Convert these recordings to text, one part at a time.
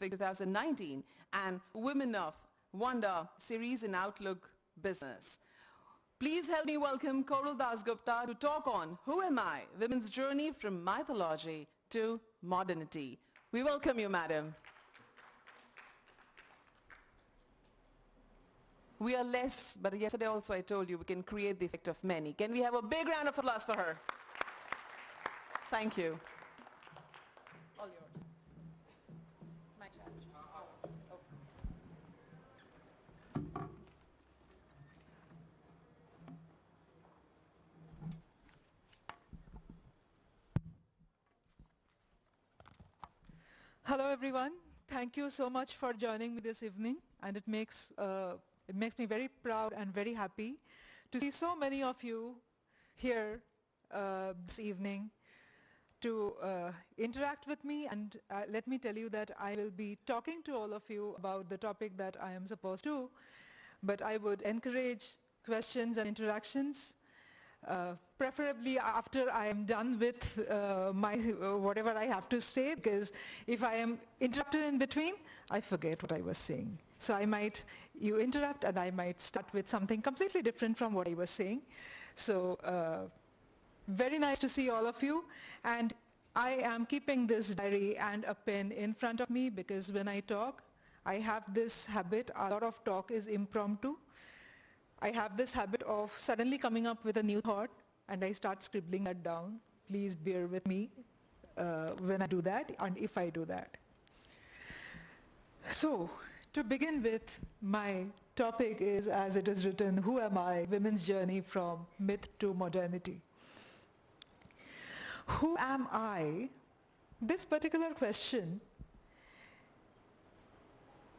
FICCI 2019 and Women of Wonder series in Outlook Business. Please help me welcome Koral Dasgupta to talk on Who Am I? Women's Journey from Mythology to Modernity. We welcome you, madam. We are less, but yesterday also I told you we can create the effect of many. Can we have a big round of applause for her? Thank you. All yours. My charge. Oh. Hello, everyone. Thank you so much for joining me this evening, and it makes me very proud and very happy to see so many of you here this evening to interact with me. And let me tell you that I will be talking to all of you about the topic that I am supposed to, but I would encourage questions and interactions, preferably after I am done with whatever I have to say, because if I am interrupted in between, I forget what I was saying. So you interrupt and I might start with something completely different from what I was saying. So very nice to see all of you. And I am keeping this diary and a pen in front of me because when I talk, I have this habit, a lot of talk is impromptu. I have this habit of suddenly coming up with a new thought and I start scribbling that down. Please bear with me when I do that and if I do that. So, to begin with, my topic is, as it is written, Who Am I? Women's Journey from Myth to Modernity. Who am I? This particular question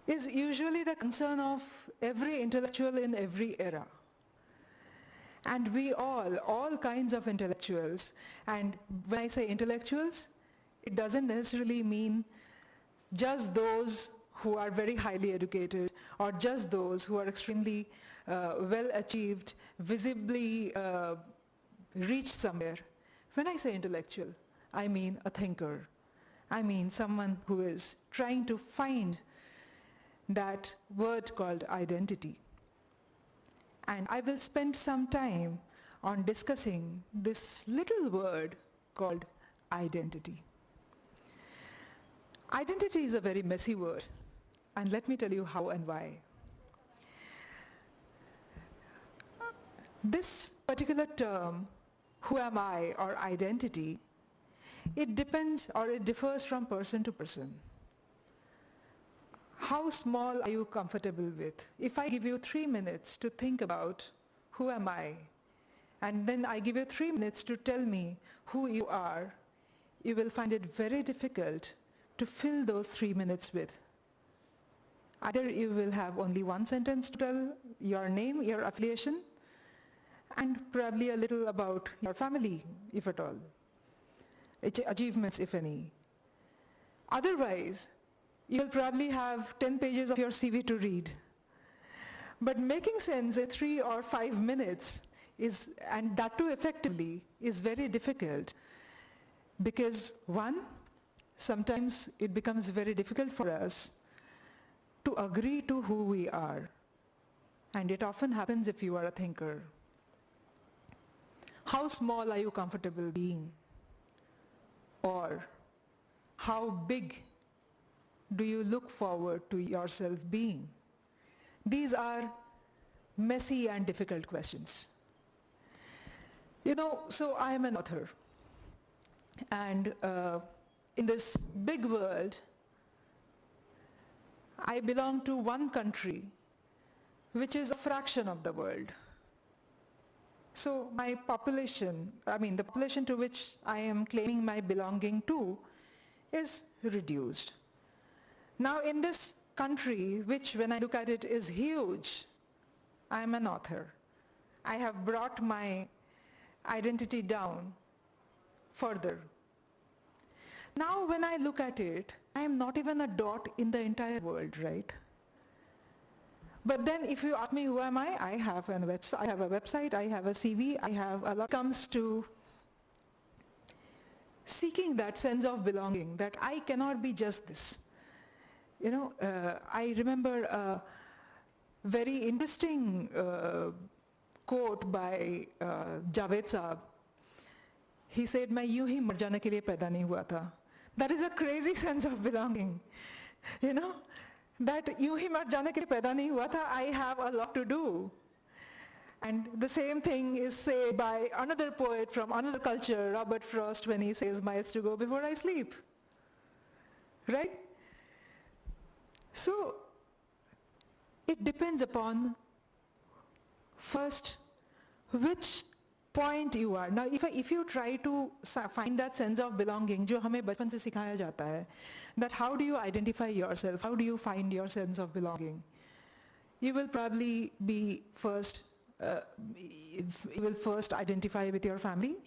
is usually the concern of every intellectual in every era. And we all kinds of intellectuals, and when I say intellectuals, it doesn't necessarily mean just those who are very highly educated or just those who are extremely well achieved, visibly reached somewhere. When I say intellectual, I mean a thinker. I mean someone who is trying to find that word called identity. And I will spend some time on discussing this little word called identity. Identity is a very messy word, and let me tell you how and why. This particular term, who am I, or identity, it depends or it differs from person to person. How small are you comfortable with? If I give you 3 minutes to think about who am I, and then I give you 3 minutes to tell me who you are, you will find it very difficult to fill those 3 minutes with. Either you will have only one sentence to tell, your name, your affiliation, and probably a little about your family, if at all, achievements, if any. Otherwise, you'll probably have 10 pages of your CV to read. But making sense in 3 or 5 minutes is, and that too effectively, is very difficult. Because one, sometimes it becomes very difficult for us to agree to who we are. And it often happens if you are a thinker. How small are you comfortable being? Or how big do you look forward to yourself being? These are messy and difficult questions. You know, so I am an author. And in this big world, I belong to one country, which is a fraction of the world. So my population, the population to which I am claiming my belonging to, is reduced. Now in this country, which when I look at it is huge, I am an author. I have brought my identity down further. Now when I look at it, I am not even a dot in the entire world, right? But then if you ask me who am I have a website, I have a CV, I have a lot comes to seeking that sense of belonging, that I cannot be just this. I remember a very interesting quote by Javed Saab. He said, "मैं यूं ही मर जाने के लिए पैदा नहीं हुआ था." That is a crazy sense of belonging. That यूं ही मर जाने के लिए पैदा नहीं हुआ था. I have a lot to do. And the same thing is said by another poet from another culture, Robert Frost, when he says, "Miles to go before I sleep." Right? So, it depends upon, first, which point you are. Now, if you try to find that sense of belonging, जो हमें बचपन से सिखाया जाता है, that how do you identify yourself, how do you find your sense of belonging? You will probably be you will first identify with your family.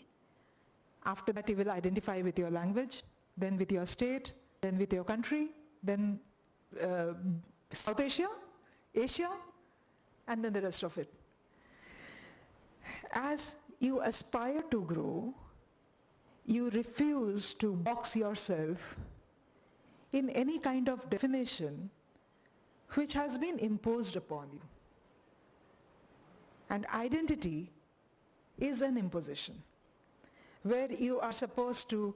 After that, you will identify with your language, then with your state, then with your country, then South Asia, Asia, and then the rest of it. As you aspire to grow, you refuse to box yourself in any kind of definition which has been imposed upon you. And identity is an imposition, where you are supposed to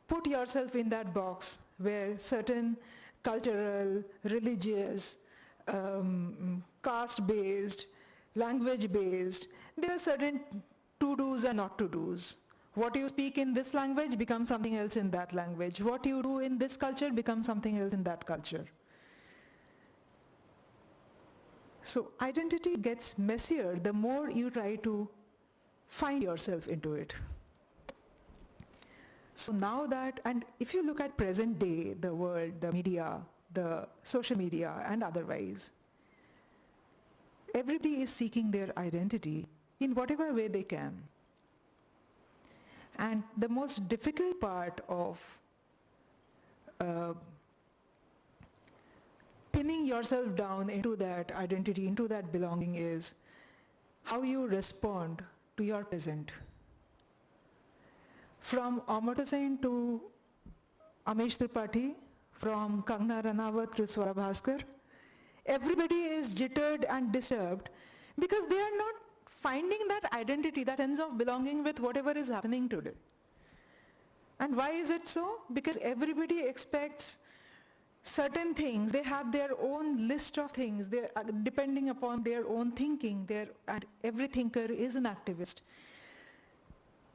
put yourself in that box where certain cultural, religious, caste-based, language-based, there are certain to-dos and not to-dos. What you speak in this language becomes something else in that language. What you do in this culture becomes something else in that culture. So identity gets messier the more you try to find yourself into it. So now that, and if you look at present day, the world, the media, the social media and otherwise, everybody is seeking their identity in whatever way they can. And the most difficult part of pinning yourself down into that identity, into that belonging is how you respond to your present. From Amartya Sen to Amesh Tripathi, from Kangana Ranawat to Swara Bhaskar, everybody is jittered and disturbed because they are not finding that identity, that sense of belonging with whatever is happening today. And why is it so? Because everybody expects certain things. They have their own list of things, depending upon their own thinking. And every thinker is an activist.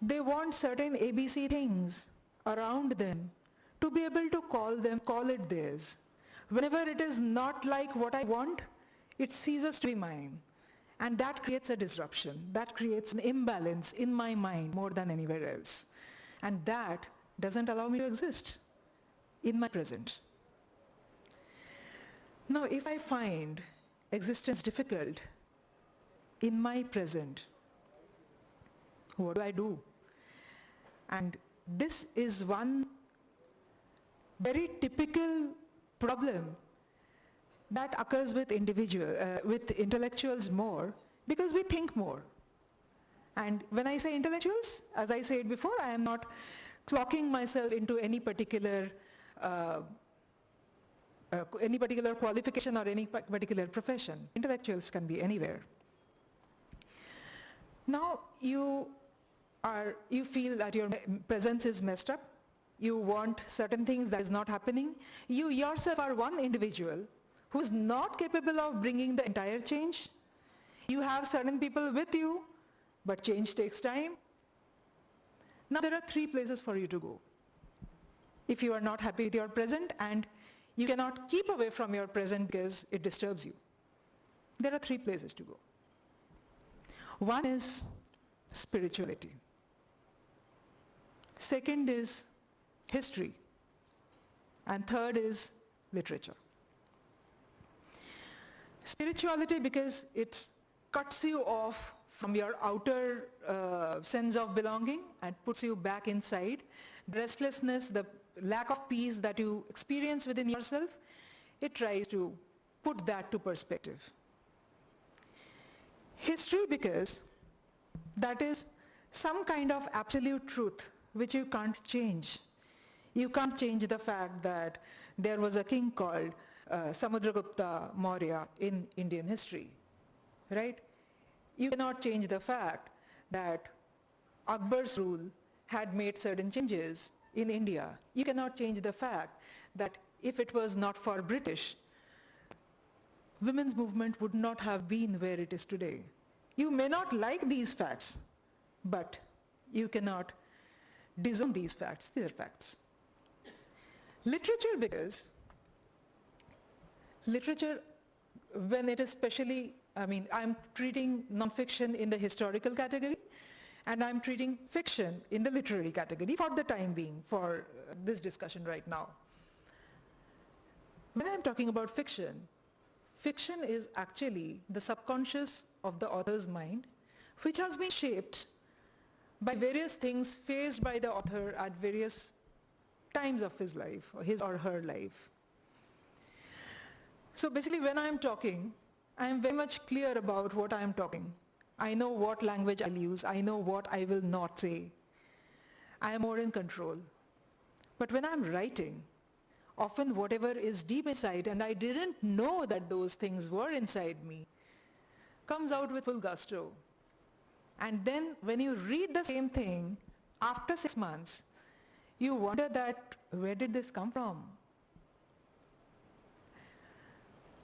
They want certain ABC things around them to be able to call it theirs. Whenever it is not like what I want, it ceases to be mine. And that creates a disruption. That creates an imbalance in my mind more than anywhere else. And that doesn't allow me to exist in my present. Now, if I find existence difficult in my present, what do? And this is one very typical problem that occurs with with intellectuals more, because we think more. And when I say intellectuals, as I said before, I am not clocking myself into any particular qualification or any particular profession. Intellectuals can be anywhere. Now you feel that your presence is messed up. You want certain things that is not happening. You yourself are one individual who is not capable of bringing the entire change. You have certain people with you, but change takes time. Now there are 3 places for you to go. If you are not happy with your present and you cannot keep away from your present because it disturbs you, there are 3 places to go. One is spirituality. Second is history. And third is literature. Spirituality, because it cuts you off from your outer sense of belonging and puts you back inside. The restlessness, the lack of peace that you experience within yourself, it tries to put that to perspective. History, because that is some kind of absolute truth which you can't change. You can't change the fact that there was a king called Samudragupta Maurya in Indian history, right? You cannot change the fact that Akbar's rule had made certain changes in India. You cannot change the fact that if it was not for British, women's movement would not have been where it is today. You may not like these facts, but you cannot disown these facts. They are facts. Literature, because literature, when it is specially, I'm treating nonfiction in the historical category, and I'm treating fiction in the literary category for the time being, for this discussion right now. When I'm talking about fiction, fiction is actually the subconscious of the author's mind, which has been shaped by various things faced by the author at various times of his life, or his or her life. So basically, when I'm talking, I am very much clear about what I am talking. I know what language I'll use. I know what I will not say. I am more in control. But when I'm writing, often whatever is deep inside, and I didn't know that those things were inside me, comes out with full gusto. And then when you read the same thing after 6 months, you wonder that, where did this come from?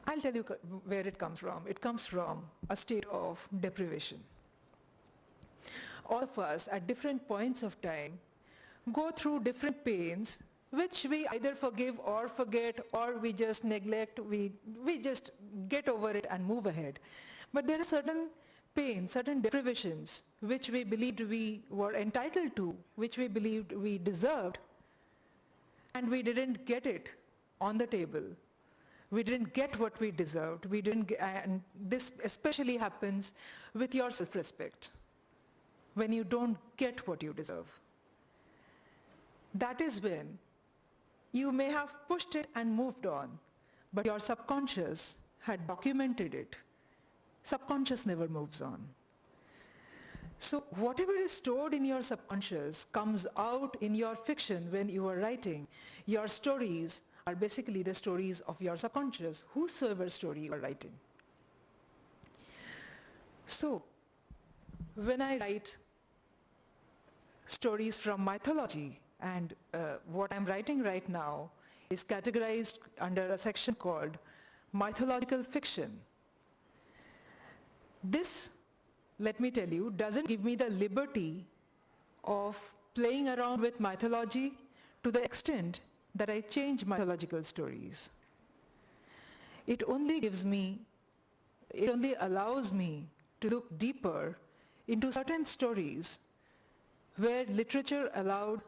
I'll tell you where it comes from. It comes from a state of deprivation. All of us at different points of time go through different pains, which we either forgive or forget, or we just neglect, we just get over it and move ahead. But there are certain pains, certain deprivations, which we believed we were entitled to, which we believed we deserved, and we didn't get it on the table. We didn't get what we deserved. We didn't get, and this especially happens with your self-respect, when you don't get what you deserve. That is when you may have pushed it and moved on, but your subconscious had documented it. Subconscious never moves on. So whatever is stored in your subconscious comes out in your fiction when you are writing. Your stories are basically the stories of your subconscious, whosoever story you are writing. So when I write stories from mythology, and what I'm writing right now is categorized under a section called mythological fiction. This, let me tell you, doesn't give me the liberty of playing around with mythology to the extent that I change mythological stories. It only allows me to look deeper into certain stories where literature allowed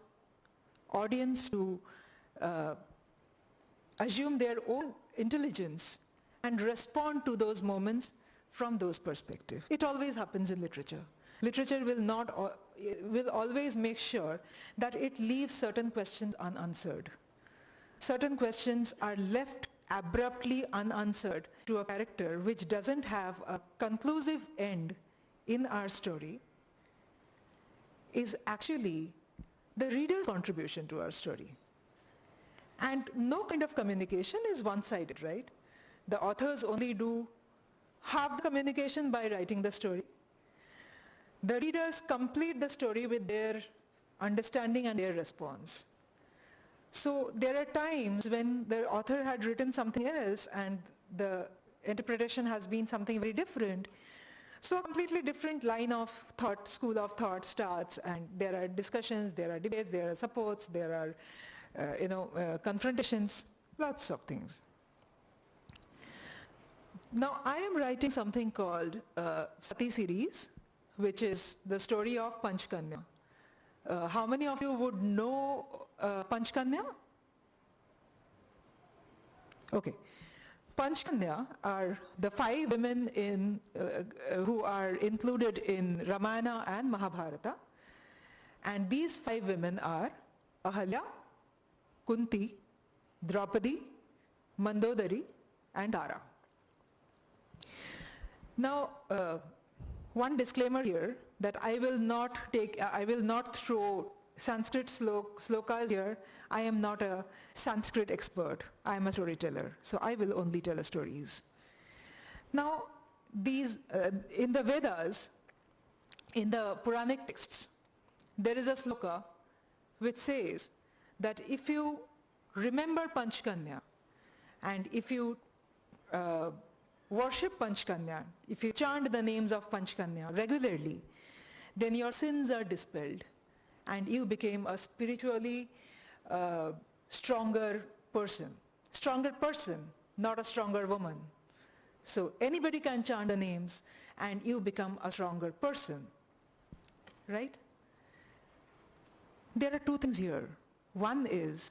audience to assume their own intelligence and respond to those moments from those perspectives. It always happens in literature. Literature will always make sure that it leaves certain questions unanswered. Certain questions are left abruptly unanswered to a character which doesn't have a conclusive end in our story, is actually the reader's contribution to our story. And no kind of communication is one-sided, right? The authors only do half the communication by writing the story. The readers complete the story with their understanding and their response. So there are times when the author had written something else and the interpretation has been something very different. So a completely different line of thought, school of thought starts, and there are discussions, there are debates, there are supports, there are confrontations, lots of things. Now I am writing something called Sati series, which is the story of Panchkanya. How many of you would know Panchkanya? Okay. Panchkanya are the 5 women who are included in Ramayana and Mahabharata. And these 5 women are Ahalya, Kunti, Draupadi, Mandodari, and Tara. Now, one disclaimer here that I will not throw Sanskrit slokas here, I am not a Sanskrit expert. I am a storyteller, so I will only tell stories. Now, these in the Vedas, in the Puranic texts, there is a sloka which says that if you remember Panchkanya and if you worship Panchkanya, if you chant the names of Panchkanya regularly, then your sins are dispelled and you became a spiritually stronger person. Stronger person, not a stronger woman. So anybody can chant the names and you become a stronger person, right? There are two things here. One is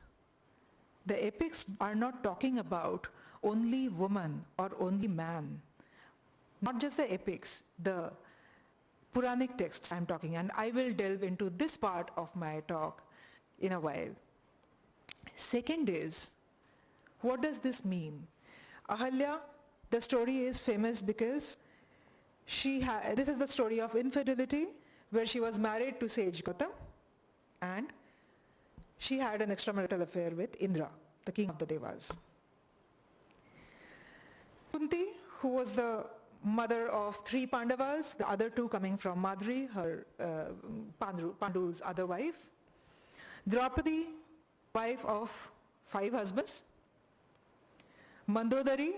the epics are not talking about only woman or only man. Not just the epics, the Puranic texts I'm talking, and I will delve into this part of my talk in a while. Second is, what does this mean? Ahalya, the story is famous because this is the story of infidelity, where she was married to sage Gautam, and she had an extramarital affair with Indra, the king of the Devas. Kunti, who was the mother of 3 Pandavas, the other 2 coming from Madri, her Pandu's other wife. Draupadi, wife of 5 husbands. Mandodari,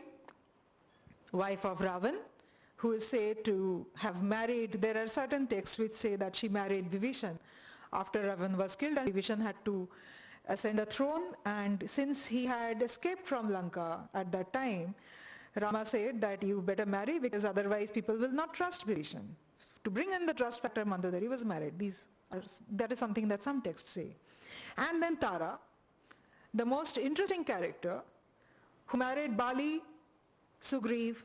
wife of Ravan, who is said to have married, there are certain texts which say that she married Vibhishan after Ravan was killed, and Vibhishan had to ascend a throne, and since he had escaped from Lanka at that time, Rama said that you better marry because otherwise people will not trust Vibhishan. To bring in the trust factor, Mandodari was married. That is something that some texts say. And then Tara, the most interesting character, who married Bali, Sugriv,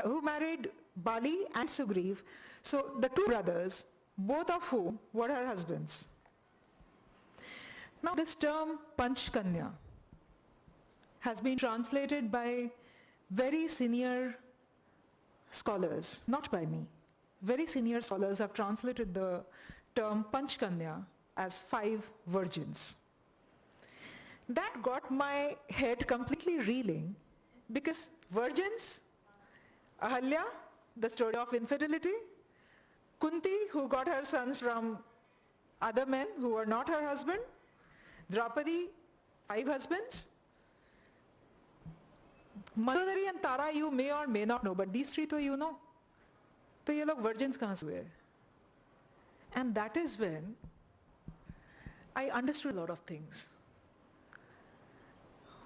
who married Bali and Sugriv. So the 2 brothers, both of whom were her husbands. Now this term Panchkanya has been translated by very senior scholars, not by me. Very senior scholars have translated the term Panchkanya as 5 virgins. That got my head completely reeling because virgins, Ahalya, the story of infidelity, Kunti, who got her sons from other men who were not her husband, Draupadi, 5 husbands. Mandodari and Tara you may or may not know, but these 3 to you know. So ye log virgins kahan se hue? And that is when I understood a lot of things.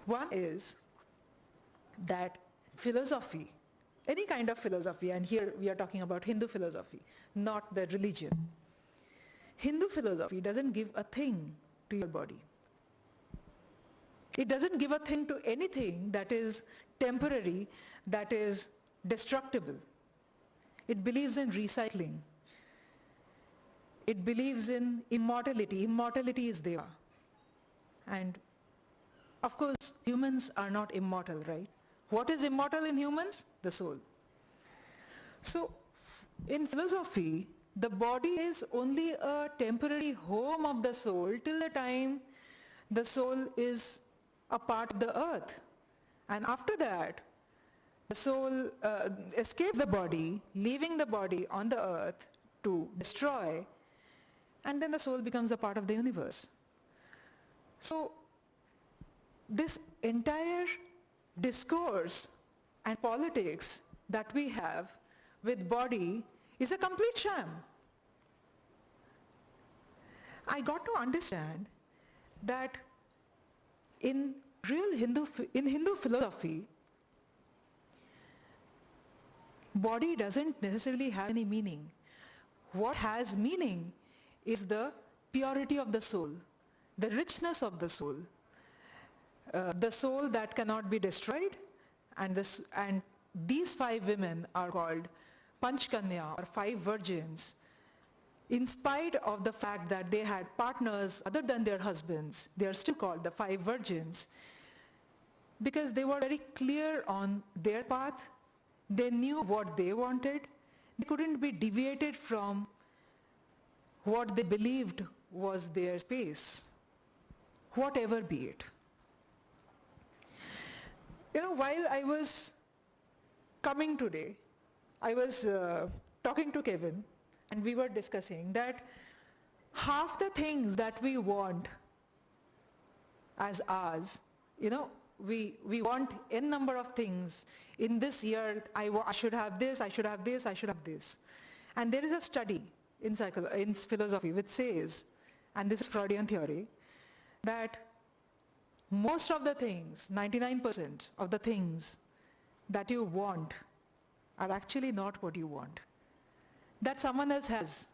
One is that philosophy, any kind of philosophy, and here we are talking about Hindu philosophy, not the religion. Hindu philosophy doesn't give a thing to your body. It doesn't give a thing to anything that is temporary, that is destructible. It believes in recycling. It believes in immortality. Immortality is Deva. And of course, humans are not immortal, right? What is immortal in humans? The soul. So, in philosophy, the body is only a temporary home of the soul till the time the soul is a part of the earth. And after that, the soul escapes the body, leaving the body on the earth to destroy, and then the soul becomes a part of the universe. So, this entire discourse and politics that we have with body is a complete sham. I got to understand that in Hindu philosophy, body doesn't necessarily have any meaning. What has meaning is the purity of the soul, the richness of the soul that cannot be destroyed, and these 5 women are called Panchkanya, or 5 virgins, in spite of the fact that they had partners other than their husbands. They are still called the 5 virgins because they were very clear on their path. They knew what they wanted. They couldn't be deviated from what they believed was their space, whatever be it. While I was coming today, I was talking to Kevin, and we were discussing that half the things that we want as ours, we want n number of things. In this year, I should have this, I should have this, I should have this. And there is a study in philosophy which says, and this is Freudian theory, that most of the things, 99% of the things that you want are actually not what you want. That someone else has.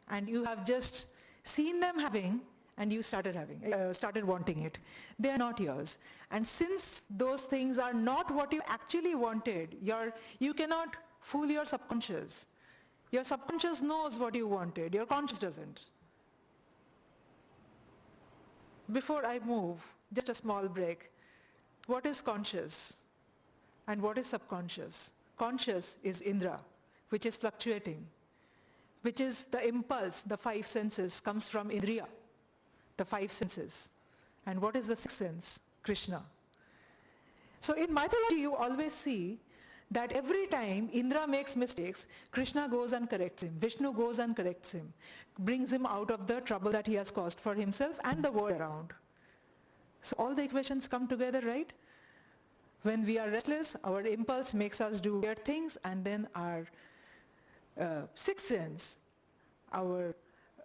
And you have just seen them having, and you started wanting it. They are not yours. And since those things are not what you actually wanted, you cannot fool your subconscious. Your subconscious knows what you wanted, your conscious doesn't. Before I move, just a small break. What is conscious? And what is subconscious? Conscious is Indra, which is fluctuating, which is the impulse, the five senses, comes from Indriya, the five senses. And what is the sixth sense? Krishna. So in mythology, you always see that every time Indra makes mistakes, Krishna goes and corrects him. Vishnu goes and corrects him, brings him out of the trouble that he has caused for himself and the world around. So all the equations come together, right? When we are restless, our impulse makes us do weird things, and then our sixth sense, our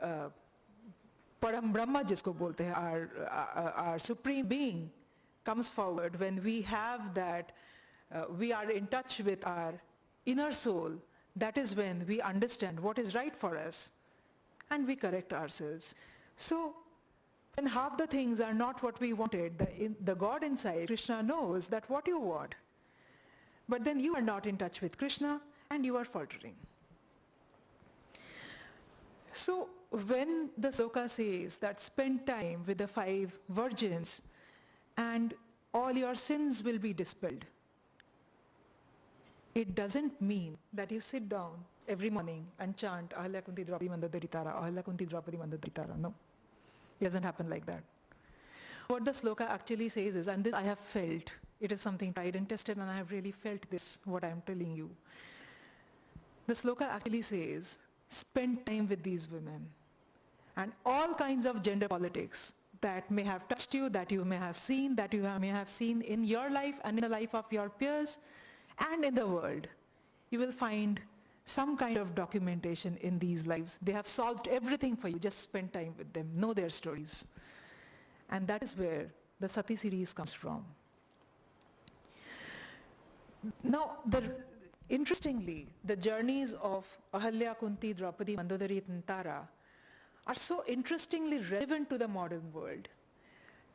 Param Brahma jisko bolte hai, our supreme being comes forward when we have that, we are in touch with our inner soul. That is when we understand what is right for us, and we correct ourselves. So when half the things are not what we wanted, the God inside, Krishna, knows that what you want. But then you are not in touch with Krishna, and you are faltering. So when the sloka says that spend time with the 5 virgins and all your sins will be dispelled, it doesn't mean that you sit down every morning and chant Ahalya Kunti Draupadi Mandaritara, Ahalya Kunti Draupadi Mandaritara. No, it doesn't happen like that. What the sloka actually says is, and this I have felt, it is something tried and tested, and I have really felt this, what I am telling you. The sloka actually says, spend time with these women. And all kinds of gender politics that may have touched you, that you may have seen, that you may have seen in your life and in the life of your peers and in the world, you will find some kind of documentation in these lives. They have solved everything for you. Just spend time with them, know their stories. And that is where the Sati series comes from. Now, interestingly, the journeys of Ahalya, Kunti, Draupadi, Mandodari, and Tara are so interestingly relevant to the modern world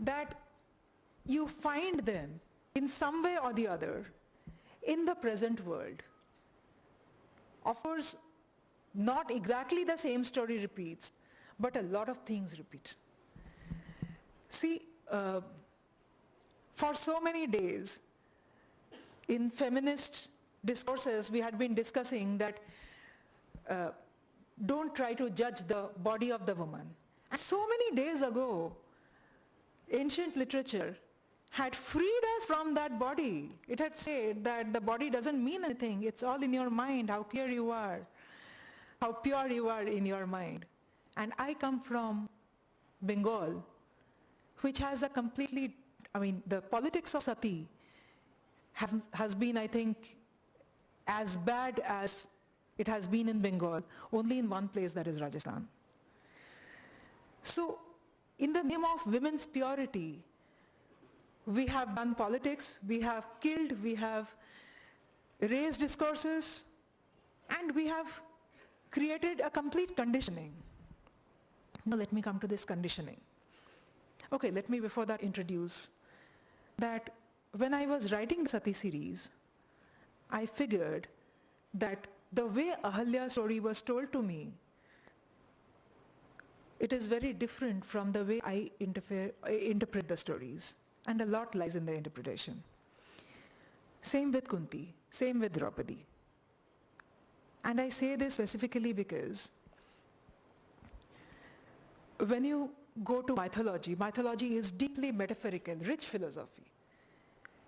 that you find them in some way or the other in the present world. Of course, not exactly the same story repeats, but a lot of things repeat. See, for so many days, in feminist discourses, we had been discussing that don't try to judge the body of the woman. And so many days ago, ancient literature had freed us from that body. It had said that the body doesn't mean anything. It's all in your mind, how clear you are, how pure you are in your mind. And I come from Bengal, which has a completely, the politics of sati has been, I think, as bad as it has been in Bengal, only in one place, that is Rajasthan. So, in the name of women's purity, we have done politics, we have killed, we have raised discourses, and we have created a complete conditioning. Now let me come to this conditioning. Okay, let me before that introduce that when I was writing the Sati series, I figured that the way Ahalya's story was told to me, it is very different from the way I interpret the stories. And a lot lies in the interpretation. Same with Kunti, same with Draupadi. And I say this specifically because when you go to mythology, mythology is deeply metaphorical, rich philosophy.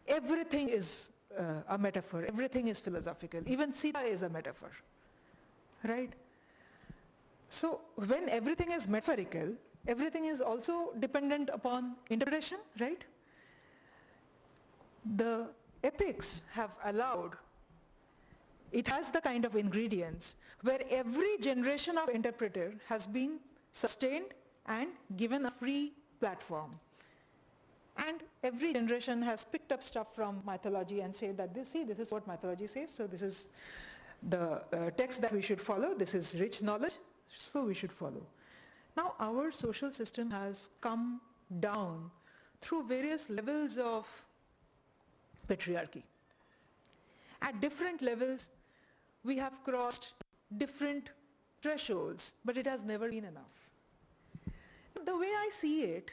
Everything is a metaphor, everything is philosophical. Even Sita is a metaphor, right? So when everything is metaphorical, everything is also dependent upon interpretation, right? The epics have allowed, it has the kind of ingredients where every generation of interpreter has been sustained and given a free platform. And every generation has picked up stuff from mythology and said that this is what mythology says, so this is the text that we should follow, this is rich knowledge, so we should follow. Now our social system has come down through various levels of patriarchy. At different levels, we have crossed different thresholds, but it has never been enough. The way I see it,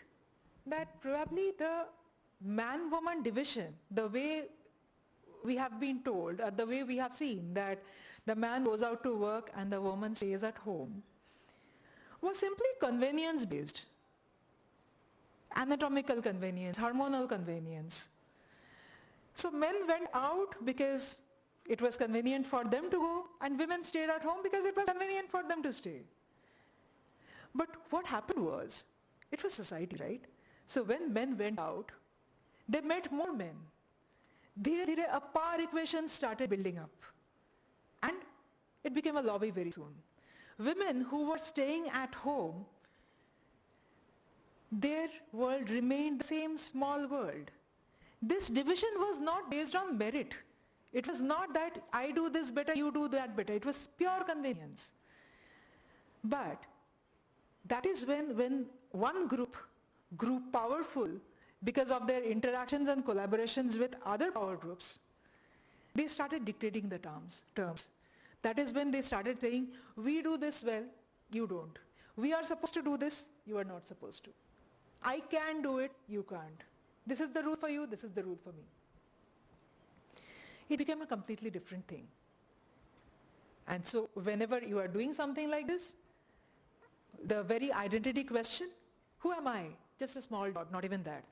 that probably the man-woman division, the way we have been told, the way we have seen that the man goes out to work and the woman stays at home, was simply convenience-based. Anatomical convenience, hormonal convenience. So men went out because it was convenient for them to go, and women stayed at home because it was convenient for them to stay. But what happened was, it was society, right? So when men went out, they met more men. A power equation started building up. And it became a lobby very soon. Women who were staying at home, their world remained the same small world. This division was not based on merit. It was not that I do this better, you do that better. It was pure convenience. But that is when one group grew powerful because of their interactions and collaborations with other power groups, they started dictating the terms. That is when they started saying, we do this well, you don't. We are supposed to do this, you are not supposed to. I can do it, you can't. This is the rule for you, this is the rule for me. It became a completely different thing. And so whenever you are doing something like this, the very identity question, who am I? Just a small dot, not even that.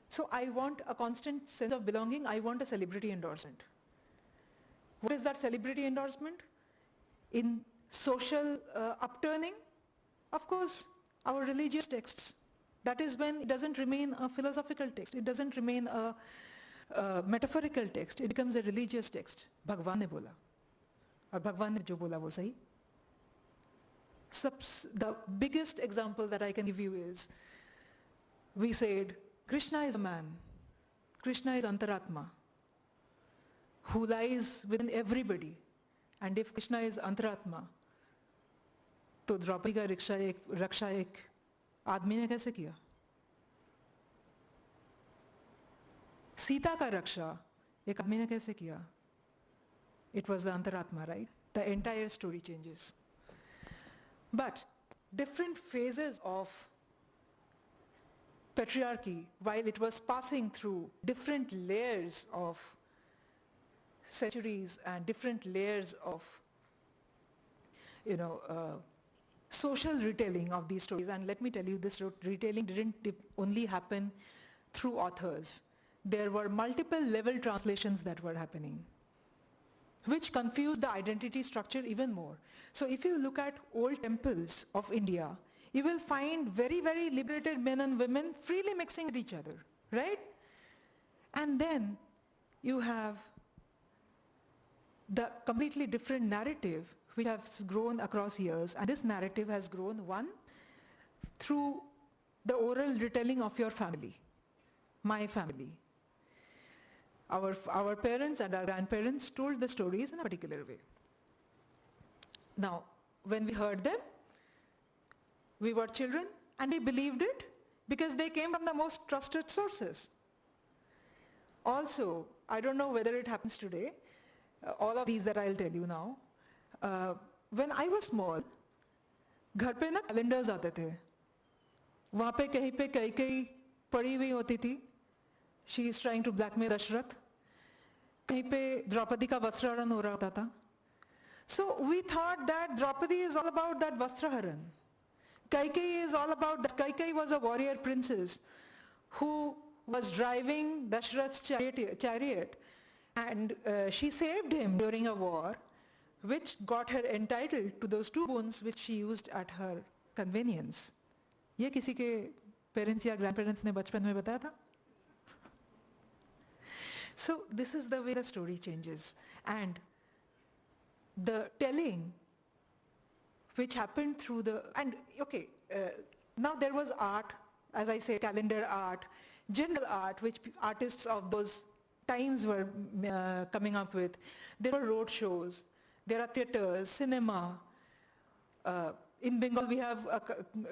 So I want a constant sense of belonging, I want a celebrity endorsement. What is that celebrity endorsement? In social upturning, of course, our religious texts. That is when it doesn't remain a philosophical text, it doesn't remain a metaphorical text, it becomes a religious text. Bhagwan ne bola. Aur Bhagwan ne jo bola wo sahi. The biggest example that I can give you is, we said, Krishna is a man, Krishna is Antaratma, who lies within everybody. And if Krishna is Antaratma, तो द्रौपदी का रक्षा एक आदमी ने कैसे किया? सीता का रक्षा एक आदमी ने कैसे किया? It was the Antaratma, right? The entire story changes. But different phases of patriarchy, while it was passing through different layers of centuries and different layers of social retelling of these stories. And let me tell you, this retelling didn't only happen through authors. There were multiple level translations that were happening, which confused the identity structure even more. So if you look at old temples of India, you will find very, very liberated men and women freely mixing with each other, right? And then you have the completely different narrative which has grown across years, and this narrative has grown, one, through the oral retelling of your family, my family. Our parents and our grandparents told the stories in a particular way. Now, when we heard them, we were children and we believed it because they came from the most trusted sources. Also, I don't know whether it happens today, all of these that I'll tell you now. When I was small, घर पे ना calendars आते थे. वहाँ पे कहीं पड़ी हुई होती थी. She is trying to blackmail Dashrath. कहीं पे द्रौपदी का वस्त्रहरण हो रहा होता था. So we thought that Draupadi is all about that Vastraharan. Kaikeyi is all about that. Kaikeyi was a warrior princess who was driving Dashrath's chariot, and she saved him during a war, which got her entitled to those 2 boons which she used at her convenience. ये किसी के parents या grandparents ने बचपन में बताया था? So this is the way the story changes, and the telling which happened through the, and okay, now there was art, as I say, calendar art, general art, which artists of those times were coming up with. There were road shows, there are theaters, cinema. In Bengal we have a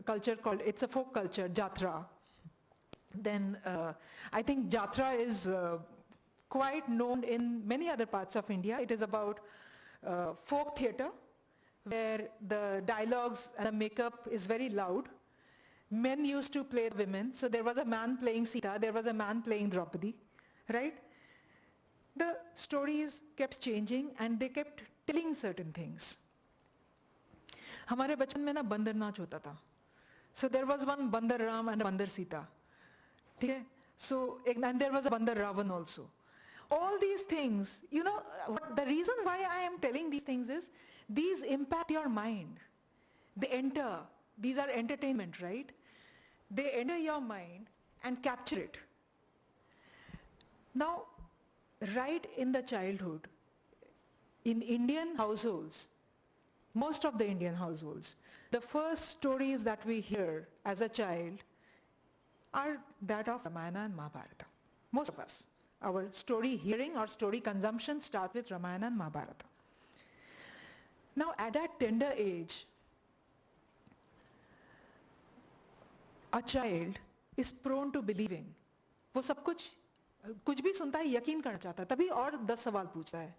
culture called, it's a folk culture, jatra. Then I think jatra is quite known in many other parts of India. It is about folk theatre, where the dialogues and the makeup is very loud. Men used to play women, so there was a man playing Sita, there was a man playing Draupadi, right? The stories kept changing and they kept telling certain things. हमारे बचपन में ना बंदर नाच होता था. So there was one Bandar Ram and Bandar Sita. ठीक है? So, and there was a Bandar Ravan also. All these things, you know, the reason why I am telling these things is, these impact your mind. They enter, these are entertainment, right? They enter your mind and capture it. Now, right in the childhood, in Indian households, most of the Indian households, the first stories that we hear as a child are that of Ramayana and Mahabharata. Most of us. Our story hearing or story consumption start with Ramayana and Mahabharata. Now at that tender age, a child is prone to believing. वो सब कुछ भी सुनता है यकीन करना चाहता है, तभी और 10 सवाल पूछता है.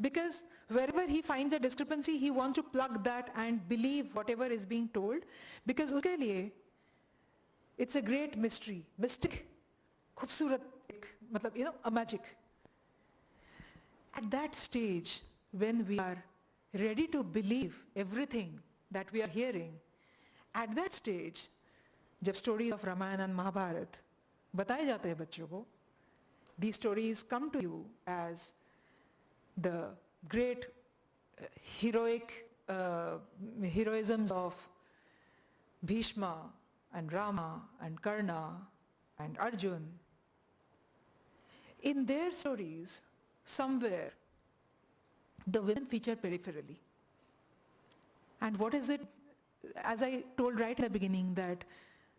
Because wherever he finds a discrepancy, he wants to plug that and believe whatever is being told. Because उसके लिए, it's a great mystery, mystic, खूबसूरत, मतलब, you know, a magic. At that stage, when we are ready to believe everything that we are hearing, at that stage, जब stories of Ramayana and Mahabharata बताए जाते हैं बच्चों को, these stories come to you as the great heroic heroisms of Bhishma and Rama and Karna and Arjun. In their stories, somewhere, the women feature peripherally. And what is it? As I told right at the beginning, that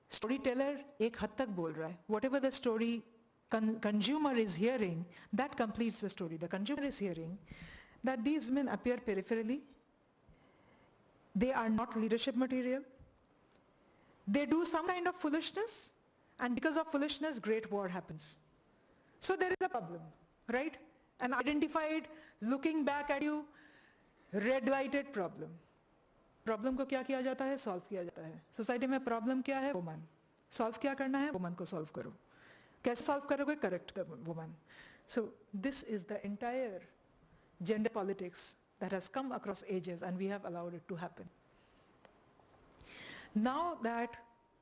storyteller ek had tak bol raha hai. Whatever the story consumer is hearing, that completes the story. The consumer is hearing that these women appear peripherally. They are not leadership material. They do some kind of foolishness, and because of foolishness, great war happens. So there is a problem, right? An identified, looking back at you, red-lighted problem. Problem को क्या किया जाता है? Solve किया जाता है. Society में problem क्या है? Woman. Solve क्या करना है? Woman को solve करो. कैसे solve करोगे? Correct the woman. So this is the entire gender politics that has come across ages, and we have allowed it to happen. Now that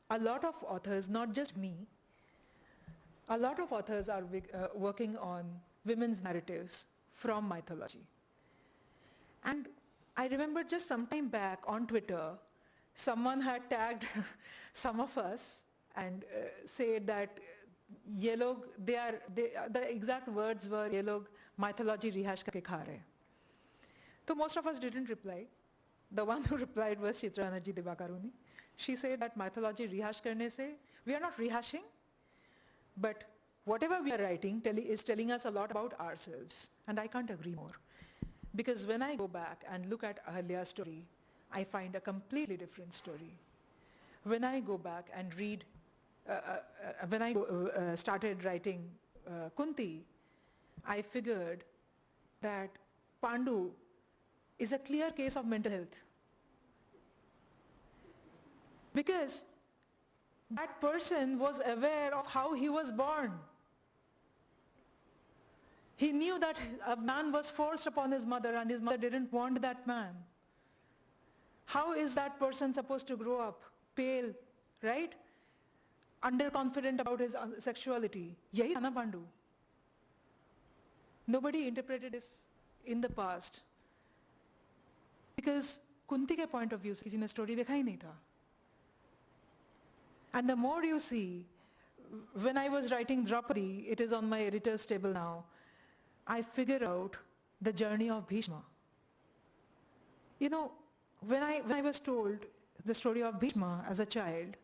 a lot of authors, not just me, a lot of authors are working on women's narratives from mythology. And I remember just some time back on Twitter, someone had tagged some of us and said that the exact words were, "Ye log mythology rehash karke kha rahe." So most of us didn't reply. The one who replied was Chitra Banerjee Divakaruni. She said that mythology rehash karne se, we are not rehashing, but whatever we are writing is telling us a lot about ourselves. And I can't agree more. Because when I go back and look at Ahalya's story, I find a completely different story. When I go back and read, when I started writing Kunti, I figured that Pandu is a clear case of mental health. Because that person was aware of how he was born. He knew that a man was forced upon his mother and his mother didn't want that man. How is that person supposed to grow up pale, right? Underconfident about his sexuality. Yahi tha na Pandu. Nobody interpreted this in the past. Because Kunti के point of view से किसी ने story देखा ही नहीं था. And the more you see, when I was writing Draupadi, it is on my editor's table now, I figure out the journey of Bhishma. You know, when I was told the story of Bhishma as a child,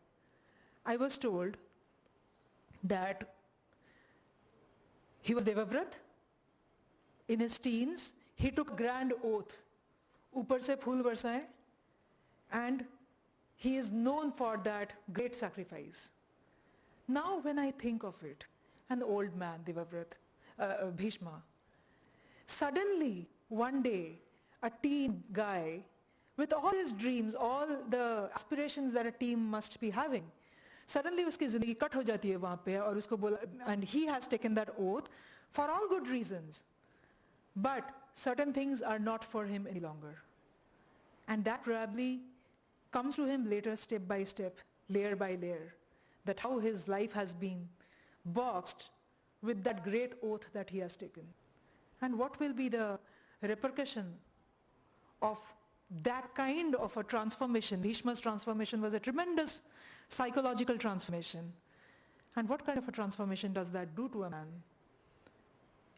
I was told that he was Devavrat. In his teens, he took a grand oath, upar se phool barsaye, and he is known for that great sacrifice. Now when I think of it, an old man, Devavrat, Bhishma, suddenly one day, a teen guy, with all his dreams, all the aspirations that a teen must be having, suddenly uski zindagi cut ho jati hai wahan pe, aur usko bola, and he has taken that oath for all good reasons. But certain things are not for him any longer. And that probably comes to him later, step by step, layer by layer, that how his life has been boxed with that great oath that he has taken. And what will be the repercussion of that kind of a transformation? Bhishma's transformation was a tremendous psychological transformation. And what kind of a transformation does that do to a man?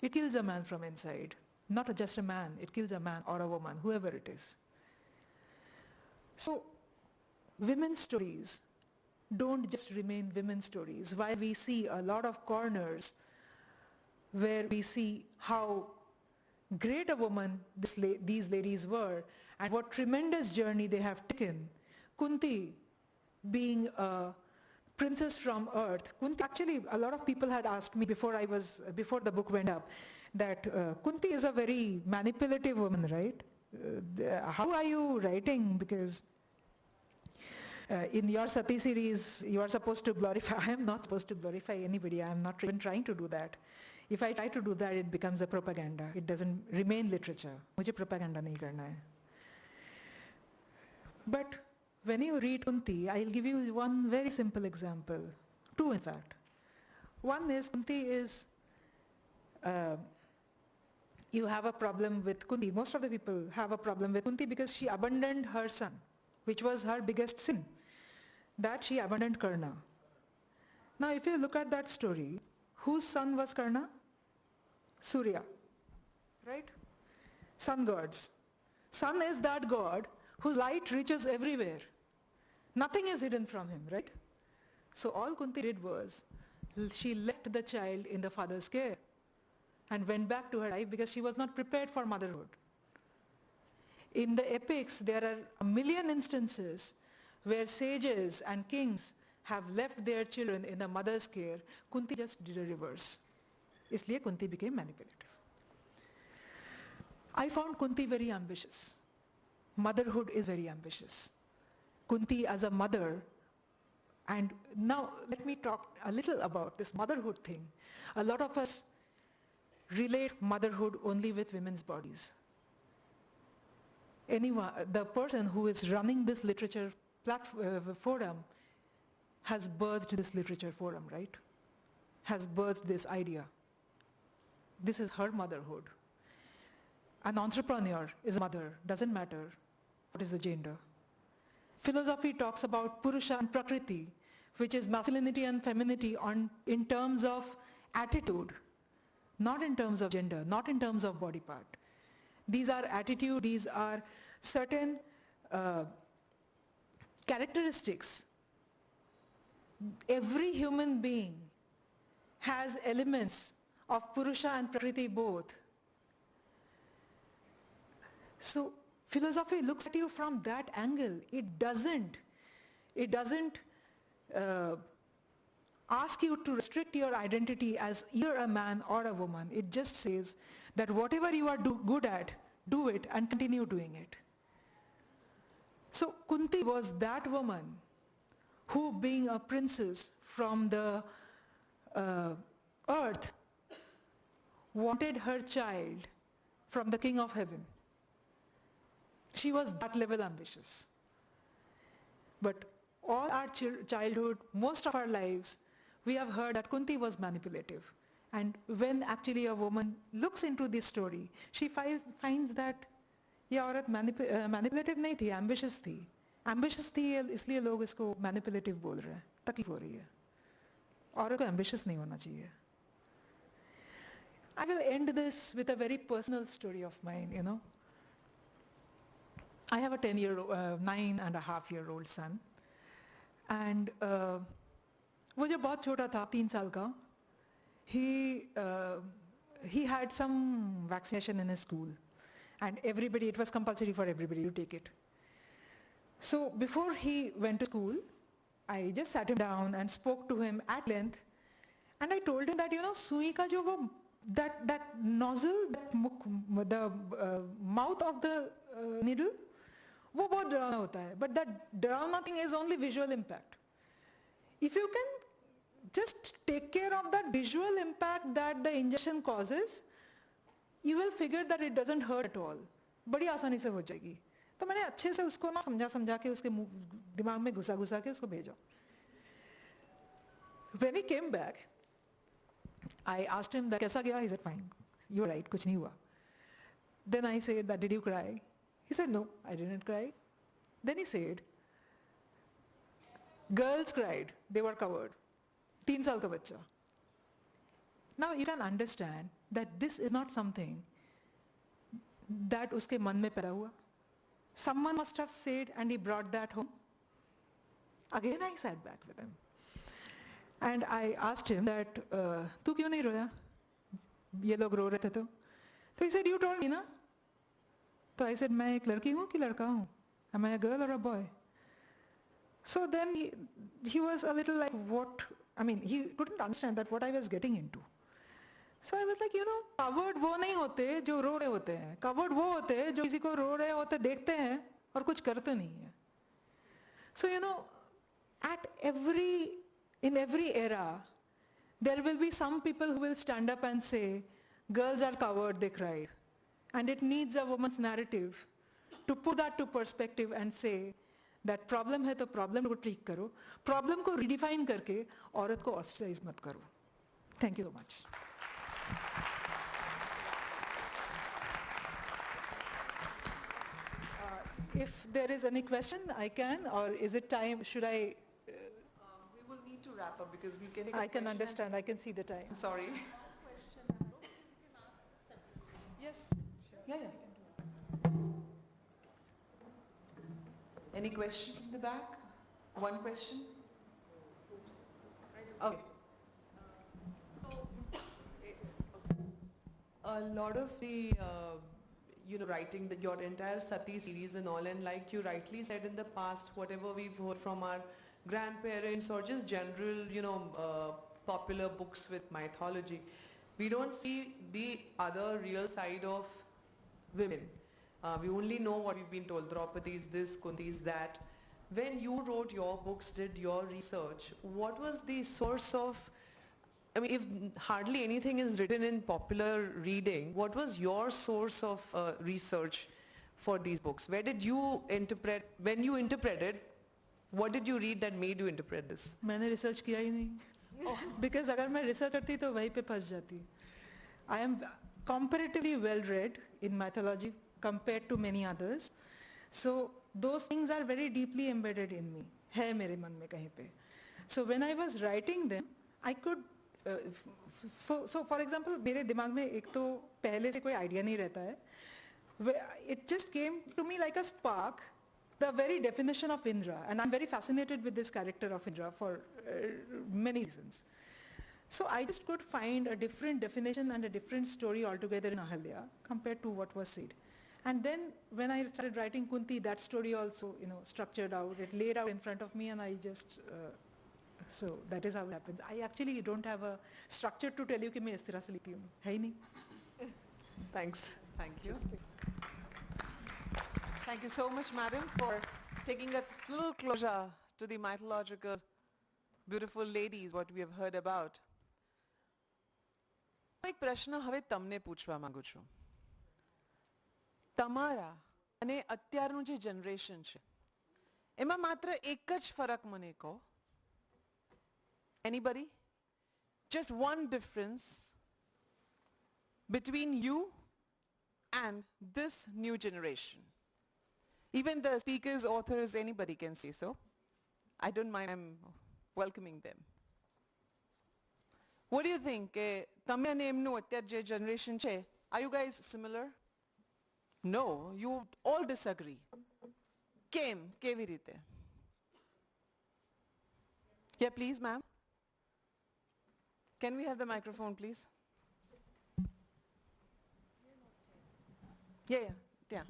It kills a man from inside. Not just a man, it kills a man or a woman, whoever it is. So, women's stories don't just remain women's stories. While we see a lot of corners where we see how great a woman these ladies were and what tremendous journey they have taken. Kunti being a princess from earth. Kunti, actually, a lot of people had asked me before the book went up, that Kunti is a very manipulative woman, right? How are you writing? Because in your Sati series, you are supposed to glorify. I am not supposed to glorify anybody. I am not even trying to do that. If I try to do that, it becomes a propaganda. It doesn't remain literature. मुझे propaganda नहीं करना है. But when you read Kunti, I'll give you one very simple example. Two, in fact. One is, Kunti is, you have a problem with Kunti. Most of the people have a problem with Kunti because she abandoned her son, which was her biggest sin, that she abandoned Karna. Now, if you look at that story, whose son was Karna? Surya, right? Sun gods. Sun is that god whose light reaches everywhere. Nothing is hidden from him, right? So all Kunti did was, she left the child in the father's care and went back to her life because she was not prepared for motherhood. In the epics, there are a million instances where sages and kings have left their children in the mother's care. Kunti just did a reverse. Isliye Kunti became manipulative. I found Kunti very ambitious. Motherhood is very ambitious. Kunti as a mother, and now let me talk a little about this motherhood thing. A lot of us relate motherhood only with women's bodies. Anyone, the person who is running this literature forum has birthed this literature forum, right? Has birthed this idea. This is her motherhood. An entrepreneur is a mother, doesn't matter what is the gender. Philosophy talks about Purusha and Prakriti, which is masculinity and femininity in terms of attitude, not in terms of gender, not in terms of body part. These are attitude, these are certain characteristics. Every human being has elements of Purusha and Prakriti both. So philosophy looks at you from that angle. It doesn't ask you to restrict your identity as either a man or a woman. It just says that whatever you are good at, do it and continue doing it. So Kunti was that woman who, being a princess from the earth, wanted her child from the king of heaven. She was that level ambitious. But all our childhood, most of our lives, we have heard that Kunti was manipulative. And when actually a woman looks into this story, she finds that ये औरत manipulative नहीं थी, ambitious थी. Ambitious थी इसलिए लोग इसको manipulative बोल रहे हैं, तकलीफ हो रही है. औरत को ambitious नहीं होना चाहिए. I will end this with a very personal story of mine, you know. I have a 9.5-year-old son. And वो जब बहुत छोटा था, 3 साल का, he had some vaccination in his school. And everybody, it was compulsory for everybody to take it. So before he went to school, I just sat him down and spoke to him at length. And I told him that, you know, sui ka jo wo, that nozzle, the mouth of the needle, वो बहुत डरावना होता है. But that डरावना thing is only visual impact. If you can just take care of that visual impact that the injection causes, you will figure that it doesn't hurt at all. बड़ी आसानी से हो जाएगी. तो मैंने अच्छे से उसको ना समझा के उसके दिमाग में घुसा के उसको भेजा. When he came back, I asked him that कैसा गया? He said, fine. You're right, कुछ नहीं हुआ. Then I said that, did you cry? He said, no, I didn't cry. Then he said, girls cried, they were covered. 3 साल का बच्चा. Now you can understand that this is not something that उसके मन में पैदा हुआ. Someone must have said and he brought that home. Again I sat back with him. And I asked him that, तू क्यों नहीं रोया? ये लोग रो रहे थे तो. So he said, you told me ना? So I said, मैं एक लड़की हूँ कि लड़का हूँ? Am I a girl or a boy? So then he was a little like, what? I mean, he couldn't understand that what I was getting into. So I was like, you know, covered वो नहीं होते जो रो रहे होते हैं. Covered वो होते हैं जो किसी को रो रहे होते देखते हैं और कुछ करते नहीं हैं. So you know, in every era, there will be some people who will stand up and say, girls are covered, they cried. And it needs a woman's narrative to put that to perspective and say that problem है तो problem को treat करो, problem को redefine करके औरत को ostracize मत करो. Thank you so much. If there is any question, I can, or is it time, should I? We will need to wrap up because we can. I can understand, I can see the time. I'm sorry. Yes. Yeah. Any question from the back? One question? Okay. A lot of the, writing your entire Sati series and all, and like you rightly said in the past, whatever we've heard from our grandparents or just general, popular books with mythology, we don't see the other real side of women. We only know what we've been told, Draupadi is this, Kunti is that. When you wrote your books, did your research, what was the source of, I mean, if hardly anything is written in popular reading, what was your source of research for these books? Where did you interpret, when you interpreted, what did you read that made you interpret this? मैंने research किया ही नहीं. Because अगर मैं research करती तो वहीं पे फंस जाती. I am comparatively well read in mythology compared to many others. So those things are very deeply embedded in me. है मेरे मन में कहीं पे. So when I was writing them, I could, so for example, मेरे दिमाग में एक तो पहले से कोई idea नहीं रहता है. It just came to me like a spark, the very definition of Indra. And I'm very fascinated with this character of Indra for many reasons. So I just could find a different definition and a different story altogether in Ahalya compared to what was said. And then when I started writing Kunti, that story also, structured out, it laid out in front of me, and I just, so that is how it happens. I actually don't have a structure to tell you कि मैं इस तरह से लिखती हूँ, है ही नहीं. Thanks. Thank you. Thank you so much, madam, for taking a little closure to the mythological, beautiful ladies, what we have heard about. એક પ્રશ્ન હવે તમને પૂછવા માંગુ છું. તમારા અને અત્યારનું જે જનરેશન છે એમાં માત્ર એક જ ફરક મને કહો. Anybody? Just one difference between you and this new generation. Even the speakers, authors, anybody can say so. I don't mind, I'm welcoming them. What do you think? તમે અને એમનું અત્યારે જે generation છે, are you guys similar? No, you all disagree. કેમ? કેવી રીતે? Yeah, please, ma'am. Can we have the microphone, please? Yeah, yeah.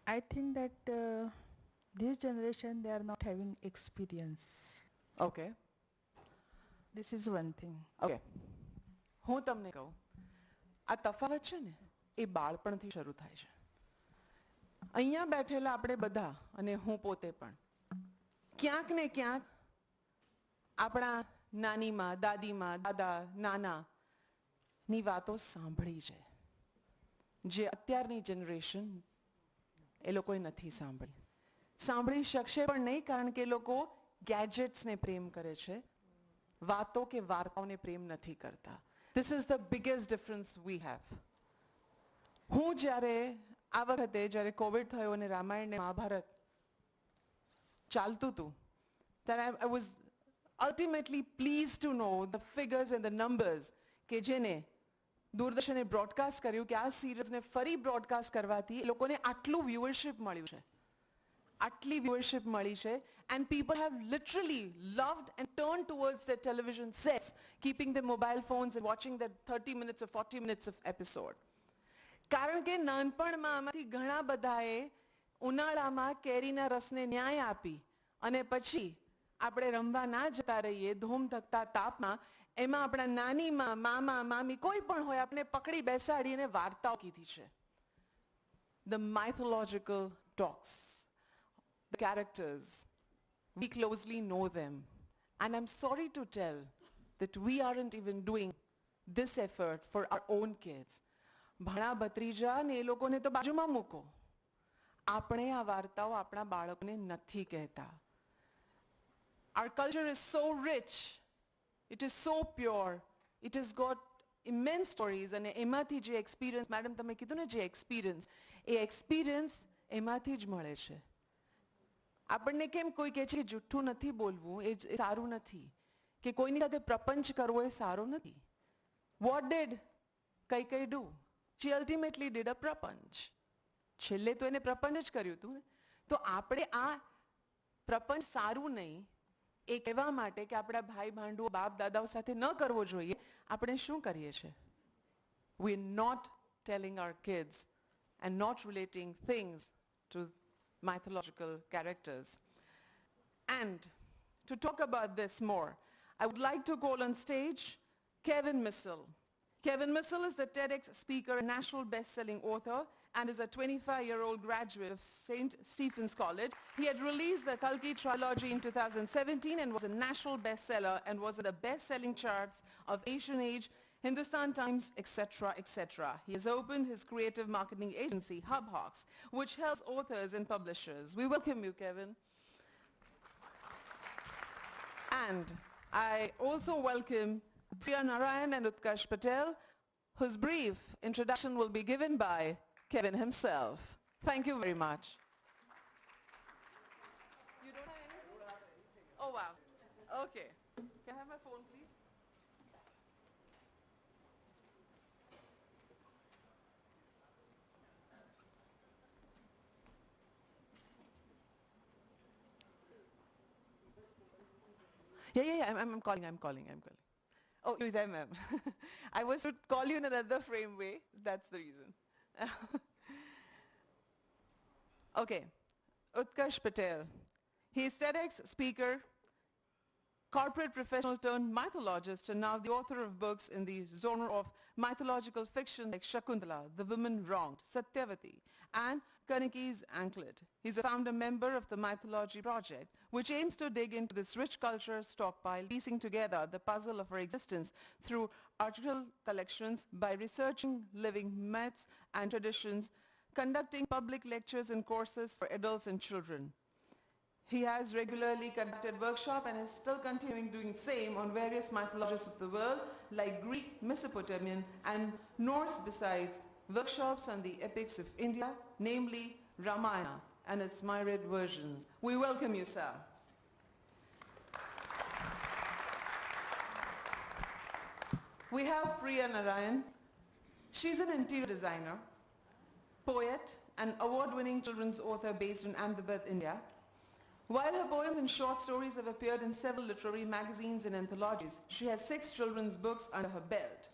I think that this generation, they are not having experience. Okay. This is one thing. Okay. હું તમને કહું, આ તફાવત છે ને એ બાળપણથી શરૂ થાય છે. અહીંયા બેઠેલા આપણે બધા અને હું પોતે પણ ક્યાંક ને ક્યાંક આપણા નાનીમાં, દાદીમાં, દાદા, નાનાની વાતો સાંભળી છે, જે અત્યારની જનરેશન એ લોકોએ નથી સાંભળી. સાંભળી શકશે પણ નહીં, કારણ કે એ લોકો ગેજેટ્સને પ્રેમ કરે છે, વાતો કે વાર્તાઓને પ્રેમ નથી કરતા. This is the biggest difference we have. હું જ્યારે આ વખતે જ્યારે કોવિડ થયો અને રામાયણ ને મહાભારત ચાલતું હતું, ત્યારે I was ultimately pleased to know the figures and the numbers કે જેને દૂરદર્શને બ્રોડકાસ્ટ કર્યું કે આ સિરીઝને ફરી બ્રોડકાસ્ટ કરવાથી એ લોકોને આટલું વ્યુઅરશિપ મળ્યું છે, આટલી વ્યુઅરશિપ મળી છે. And people have literally loved and turned towards their television sets, keeping their mobile phones and watching that 30 minutes or 40 minutes of episode. કારણ કે નાનપણમાં આમાંથી ઘણા બધાએ ઉનાળામાં કેરીના રસને ન્યાય આપી અને પછી આપણે રમવા ના જતા રહીએ ધૂમ ધકતા તાપમાં, એમાં આપણા નાનીમાં, મામા, મામી કોઈ પણ હોય આપણે પકડી બેસાડી અને વાર્તાઓ કીધી છે. The mythological talks, the characters, we closely know them. And I'm sorry to tell that we aren't even doing this effort for our own kids. ભણા ભત્રીજા ને એ લોકોને તો બાજુમાં મૂકો, આપણે આ વાર્તાઓ આપણા બાળકોને નથી કહેતા. Our culture is so rich, it is so pure, it has got immense stories, અને એમાંથી જે experience, madam તમે કીધું ને જે experience, એ experience એમાંથી જ મળે છે. આપણને કેમ કોઈ કહે છે કે જુઠ્ઠું નથી બોલવું, એ સારું નથી, કે કોઈની સાથે પ્રપંચ કરવો એ સારું નથી. What did કઈ do? She ultimately did a પ્રપંચ. છેલ્લે તો એને પ્રપંચ જ કર્યું હતું ને. તો આપણે આ પ્રપંચ સારું નહીં એ કહેવા માટે કે આપણા ભાઈ ભાંડુઓ બાપ દાદાઓ સાથે ન કરવો જોઈએ, આપણે શું કરીએ છીએ? We're not telling our kids and not relating things to mythological characters. And to talk about this more, I would like to call on stage Kevin Missal. Kevin Missal is the TEDx speaker and national best-selling author and is a 25-year-old graduate of St. Stephen's College. He had released the Kalki trilogy in 2017 and was a national bestseller and was in the best-selling charts of Asian Age, Hindustan Times, etc., etc. He has opened his creative marketing agency, Hubhawks, which helps authors and publishers. We welcome you, Kevin. And I also welcome Priya, Narayanan and Utkarsh Patel, whose brief introduction will be given by Kevin himself. Thank you very much. You don't have anything? Oh, wow. Okay. Can I have my phone, please? Yeah, I'm calling. Oh, you're there, ma'am. I was to call you in another frame way. That's the reason. Okay. Utkarsh Patel. He is TEDx speaker, corporate professional turned mythologist, and now the author of books in the genre of mythological fiction like Shakuntala, The Woman Wronged, Satyavati, and Kanaki's Anklet. He's a founder member of the Mythology Project, which aims to dig into this rich culture stockpile, piecing together the puzzle of our existence through artificial collections by researching living myths and traditions, conducting public lectures and courses for adults and children. He has regularly conducted workshops and is still continuing doing the same on various mythologies of the world like Greek, Mesopotamian and Norse, besides workshops on the epics of India, namely Ramayana and its myriad versions. We welcome you, sir. We have Priya Narayanan. She's an interior designer, poet, and award-winning children's author based in Ahmedabad, India. While her poems and short stories have appeared in several literary magazines and anthologies, she has 6 children's books under her belt.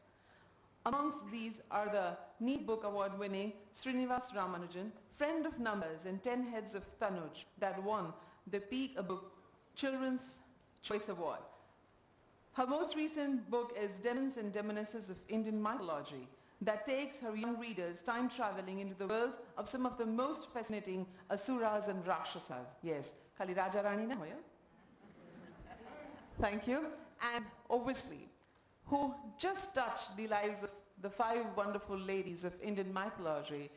Amongst these are the Neat Book Award-winning Srinivas Ramanujan, Friend of Numbers, and 10 Heads of Tanuj that won the Peak a Book Children's Choice Award. Her most recent book is Demons and Demonesses of Indian Mythology, that takes her young readers time traveling into the worlds of some of the most fascinating asuras and rakshasas. Yes, Kali Raja Rani na hoya. Thank you. And obviously, who just touched the lives of the 5 wonderful ladies of Indian mythology,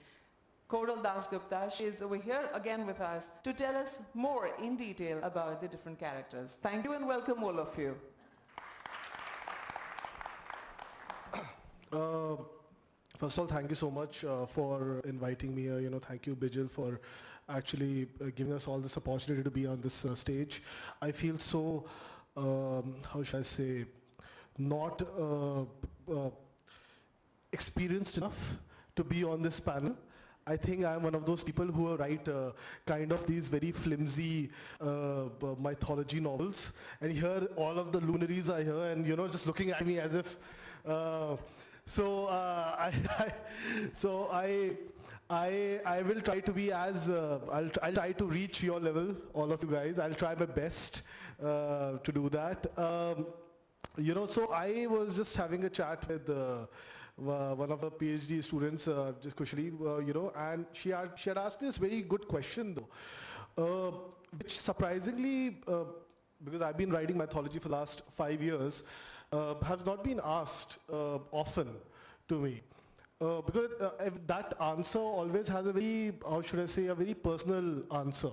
Coral Dasgupta. She is over here again with us to tell us more in detail about the different characters. Thank you and welcome all of you. First of all, thank you so much for inviting me here. Thank you, Bijal, for actually giving us all this opportunity to be on this stage. I feel so, how should I say, not experienced enough to be on this panel. I think I'm one of those people who write kind of these very flimsy mythology novels, and here all of the luminaries are here and just looking at me as if I will try to be as I'll try to reach your level, all of you guys. I'll try my best to do that. So I was just having a chat with one of the PhD students, just Kushali, and she had asked me this very good question though, which surprisingly, because I've been writing mythology for the last 5 years, has not been asked often to me. Because if that answer always has a very, how should I say, a very personal answer.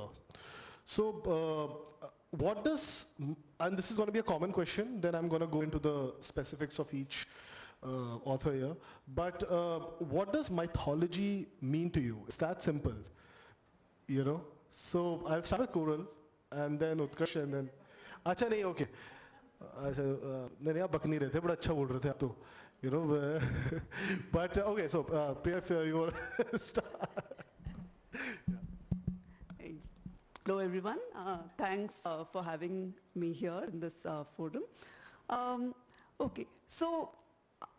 So what does, and this is going to be a common question, then I'm going to go into the specifics of each author here, but what does mythology mean to you? It's that simple, So I'll start with Coral, and then Utkarsh, and then, acha nahi, okay. नहीं आप बक नहीं रहे थे बड़ा अच्छा बोल रहे थे आप तो but okay, so Priya, if you want to start. Hello everyone, thanks for having me here in this forum. Okay, so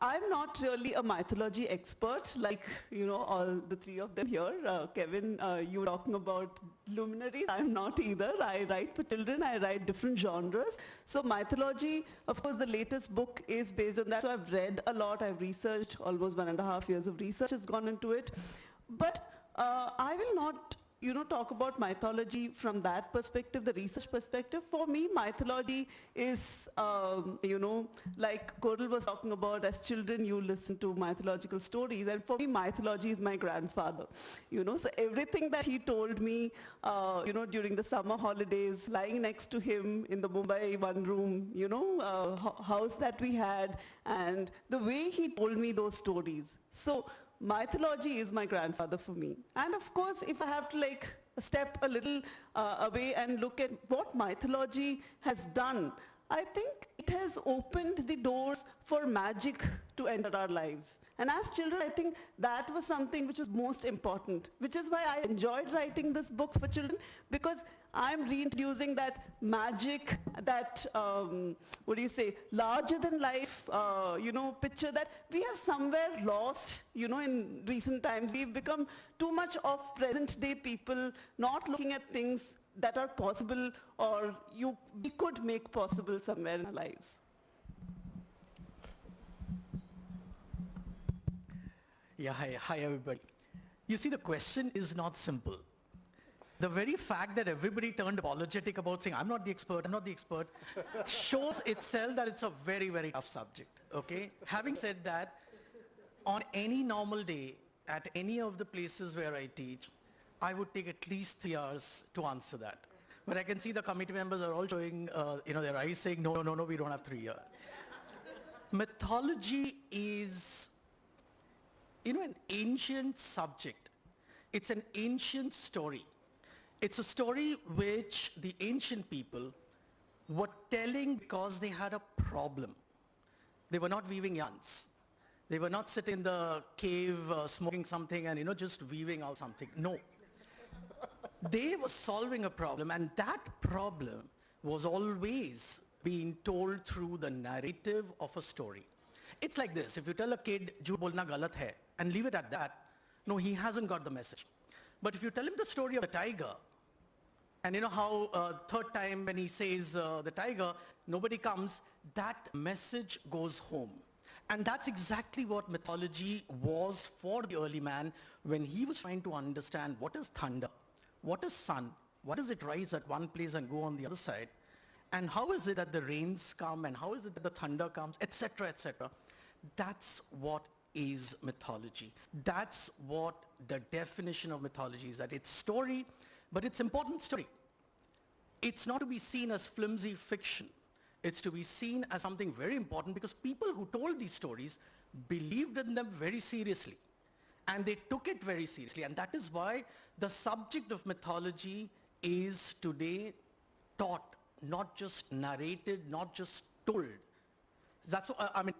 I'm not really a mythology expert like, all the 3 of them here. Kevin, you were talking about luminaries. I'm not either. I write for children. I write different genres. So mythology, of course, the latest book is based on that. So I've read a lot. I've researched. Almost 1.5 years of research has gone into it. But I will not talk about mythology from that perspective, the research perspective. For me, mythology is, like Coral was talking about, as children you listen to mythological stories, and for me, mythology is my grandfather. So everything that he told me, during the summer holidays, lying next to him in the Mumbai one-room, house that we had, and the way he told me those stories. So mythology is my grandfather for me. And of course, if I have to step a little away and look at what mythology has done, I think it has opened the doors for magic to enter our lives. And as children, I think that was something which was most important, which is why I enjoyed writing this book for children, because I'm reintroducing that magic, that, larger than life, picture that we have somewhere lost, in recent times. We've become too much of present day people, not looking at things that are possible or we could make possible somewhere in our lives. Yeah, hi everybody. You see, the question is not simple. The very fact that everybody turned apologetic about saying, I'm not the expert, shows itself that it's a very, very tough subject, okay? Having said that, on any normal day, at any of the places where I teach, I would take at least 3 hours to answer that. But I can see the committee members are all showing their eyes saying, no, we don't have 3 years. Mythology is, an ancient subject. It's an ancient story. It's a story which the ancient people were telling because they had a problem. They were not weaving yarns. They were not sitting in the cave smoking something and just weaving out something. No. They were solving a problem, and that problem was always being told through the narrative of a story. It's like this. If you tell a kid, "Jhoot bolna galat hai," and leave it at that, no, he hasn't got the message. But if you tell him the story of the tiger, and how third time when he says the tiger, nobody comes, that message goes home. And that's exactly what mythology was for the early man when he was trying to understand what is thunder, what is sun, what does it rise at one place and go on the other side, and how is it that the rains come, and how is it that the thunder comes, etc., etc. That's what is mythology. That's what the definition of mythology is, that it's story, but it's important story. It's not to be seen as flimsy fiction. It's to be seen as something very important, because people who told these stories believed in them very seriously. And they took it very seriously. And that is why the subject of mythology is today taught, not just narrated, not just told. That's what,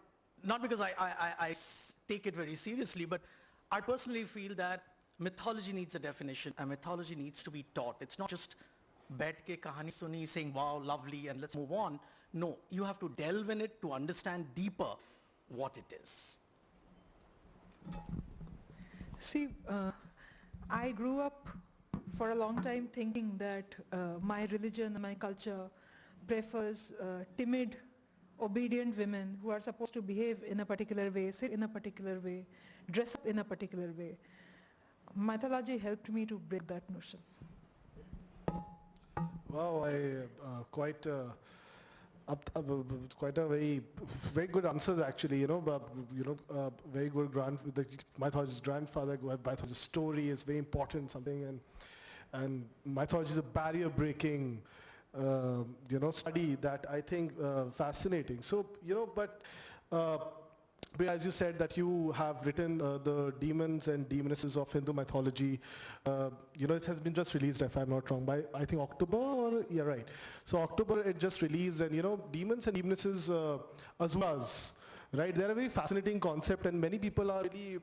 not because I take it very seriously, but I personally feel that mythology needs a definition, and mythology needs to be taught. It's not just बैठ के कहानी सुनी saying wow, lovely, and let's move on. No, you have to delve in it to understand deeper what it is. See, I grew up for a long time thinking that my religion, my culture prefers timid, obedient women who are supposed to behave in a particular way, sit in a particular way, dress up in a particular way. Mythology helped me to break that notion. Wow, quite a very good answers actually. Very good mythology's grandfather, mythology's story is very important, something, and mythology is a barrier-breaking, study that I think fascinating. So, Priya, as you said that you have written the demons and demonesses of Hindu mythology. It has been just released, if I'm not wrong, by I think October, or yeah, right. So October it just released, and demons and demonesses, asuras, right? They're a very fascinating concept, and many people are really.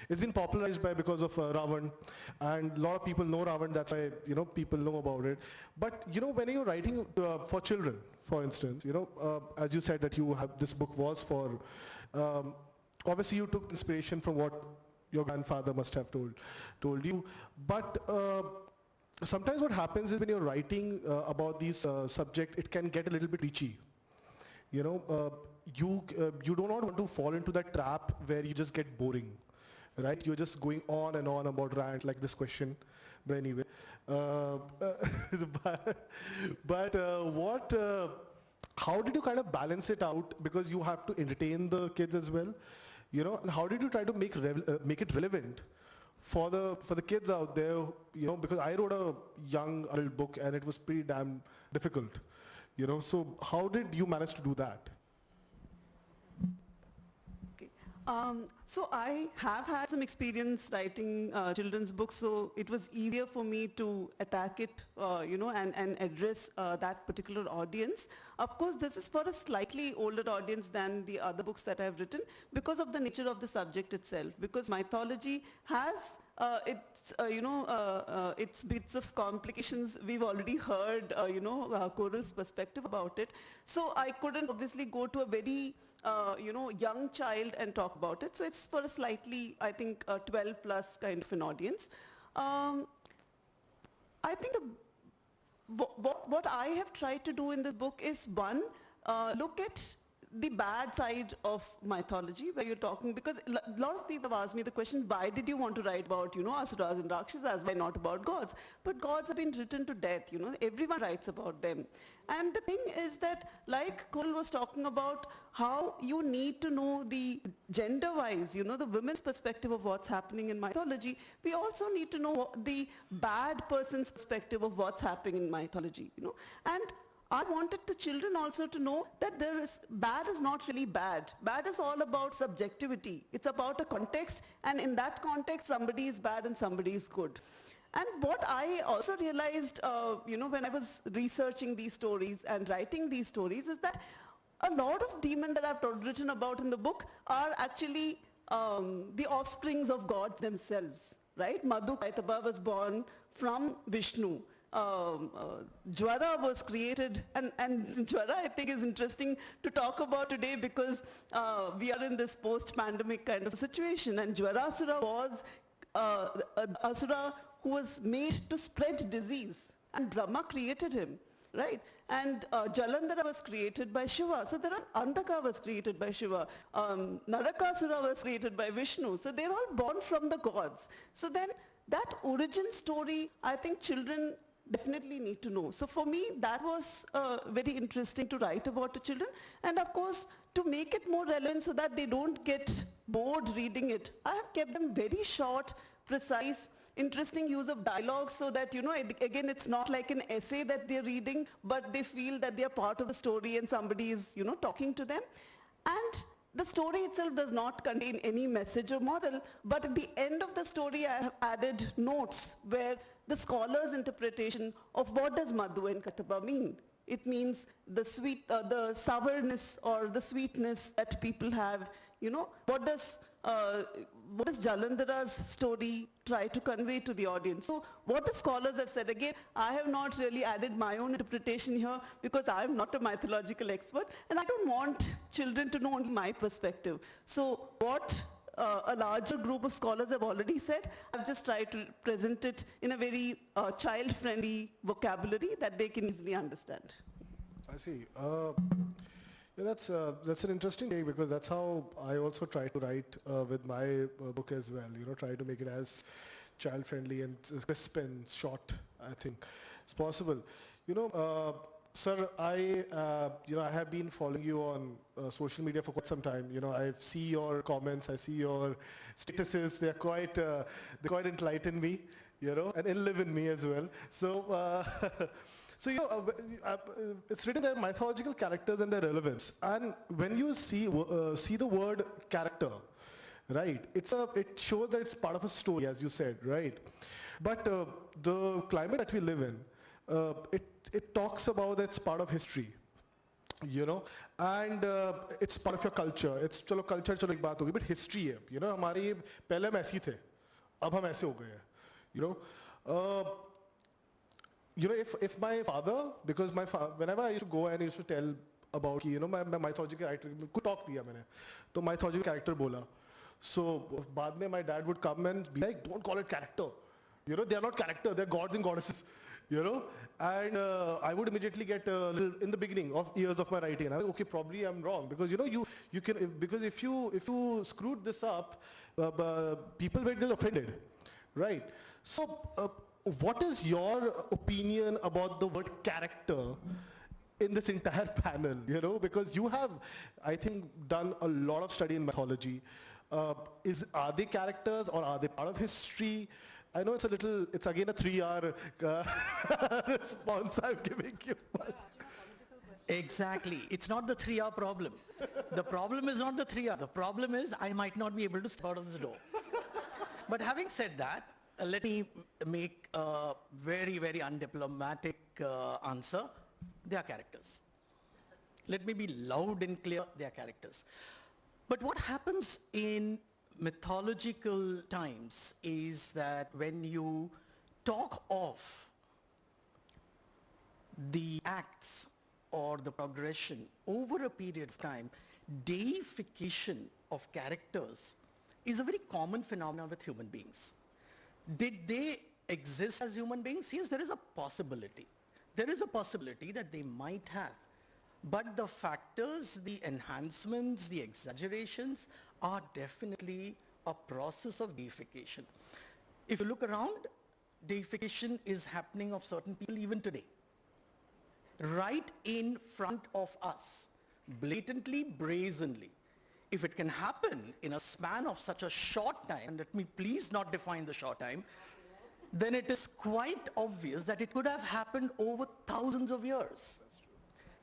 It's been popularized because of Ravan, and a lot of people know Ravan. That's why people know about it. But when you're writing for children, for instance, as you said that this book was for. Obviously you took inspiration from what your grandfather must have told you, but sometimes what happens is when you're writing about these subject, it can get a little bit preachy. You do not want to fall into that trap where you just get boring, right? You're just going on and on about rant like this question, but anyway. How did you kind of balance it out, because you have to entertain the kids as well, and how did you try to make it relevant for the kids out there, because I wrote a young adult book and it was pretty damn difficult, so how did you manage to do that? So I have had some experience writing children's books, so it was easier for me to attack it, and address that particular audience. Of course, this is for a slightly older audience than the other books that I've written because of the nature of the subject itself, because mythology has its bits of complications. We've already heard, Coral's perspective about it. So I couldn't obviously go to a very young child and talk about it. So it's for a slightly, I think, 12 plus kind of an audience. I think what I have tried to do in this book is, one, look at the bad side of mythology, where you're talking, because a lot of people have asked me the question, why did you want to write about, asuras and rakshasas, why not about gods? But gods have been written to death, everyone writes about them. And the thing is that, like Kul was talking about, how you need to know the gender-wise, the women's perspective of what's happening in mythology, we also need to know the bad person's perspective of what's happening in mythology, And I wanted the children also to know that bad is not really bad. Bad is all about subjectivity. It's about a context, and in that context, somebody is bad and somebody is good. And what I also realized, when I was researching these stories and writing these stories, is that a lot of demons that I've written about in the book are actually the offsprings of gods themselves, right? Madhu Kaitaba was born from Vishnu. Jwara was created, and Jwara I think is interesting to talk about today because we are in this post-pandemic kind of situation, and Jwarasura was an asura who was made to spread disease, and Brahma created him, right? And Jalandhara was created by Shiva. So Andhaka was created by Shiva. Narakasura was created by Vishnu. So they're all born from the gods. So then that origin story, I think children definitely need to know. So for me, that was very interesting to write about to children. And of course, to make it more relevant so that they don't get bored reading it, I have kept them very short, precise, interesting use of dialogue so that, again, it's not like an essay that they're reading, but they feel that they're part of the story and somebody is, talking to them. And the story itself does not contain any message or moral, but at the end of the story, I have added notes where the scholar's interpretation of what does Madhu and Kataba mean. It means the the sourness or the sweetness that people have. What does Jalandhara's story try to convey to the audience? So what the scholars have said, again, I have not really added my own interpretation here because I am not a mythological expert, and I don't want children to know only my perspective. So what a larger group of scholars have already said, I've just tried to present it in a very child-friendly vocabulary that they can easily understand. I see. Yeah, that's an interesting take because that's how I also try to write with my book as well. Try to make it as child-friendly and crisp and short. I think it's possible. Sir, I have been following you on social media for quite some time. I see your comments, I see your statuses. They quite enlighten me, and enlive in me as well. So. It's written there, mythological characters and their relevance. And when you see the word character, right, it shows that it's part of a story, as you said, right? But the climate that we live in, it talks about that it's part of history, and it's part of your culture. It's culture एक बात होगी, but history है, हमारी पहले हम ऐसे थे, अब हम ऐसे हो गए हैं, if my father, because whenever I used to go and I used to tell about, my mythological character, कुछ talk दिया मैंने, तो mythological character बोला. So बाद में my dad would come and be like, don't call it character. They are not character, they are gods and goddesses. And I would immediately get a little, in the beginning of years of my writing, and I was okay, probably I'm wrong, because you can, because if you screwed this up, people will get offended, right? So what is your opinion about the word character in this entire panel? Because you have, I think, done a lot of study in mythology. Are they characters or are they part of history? I know it's again a 3R response I'm giving you. Exactly. It's not the 3R problem. The problem is not the 3R. The problem is I might not be able to step out of this door. But having said that, let me make a very, very undiplomatic answer. They are characters. Let me be loud and clear, they are characters. But what happens in mythological times is that when you talk of the acts or the progression over a period of time, deification of characters is a very common phenomenon with human beings. Did they exist as human beings? Yes, there is a possibility. There is a possibility that they might have. But the factors, the enhancements, the exaggerations are definitely a process of deification. If you look around, deification is happening of certain people even today. Right in front of us, blatantly, brazenly. If it can happen in a span of such a short time, and let me please not define the short time, then it is quite obvious that it could have happened over thousands of years.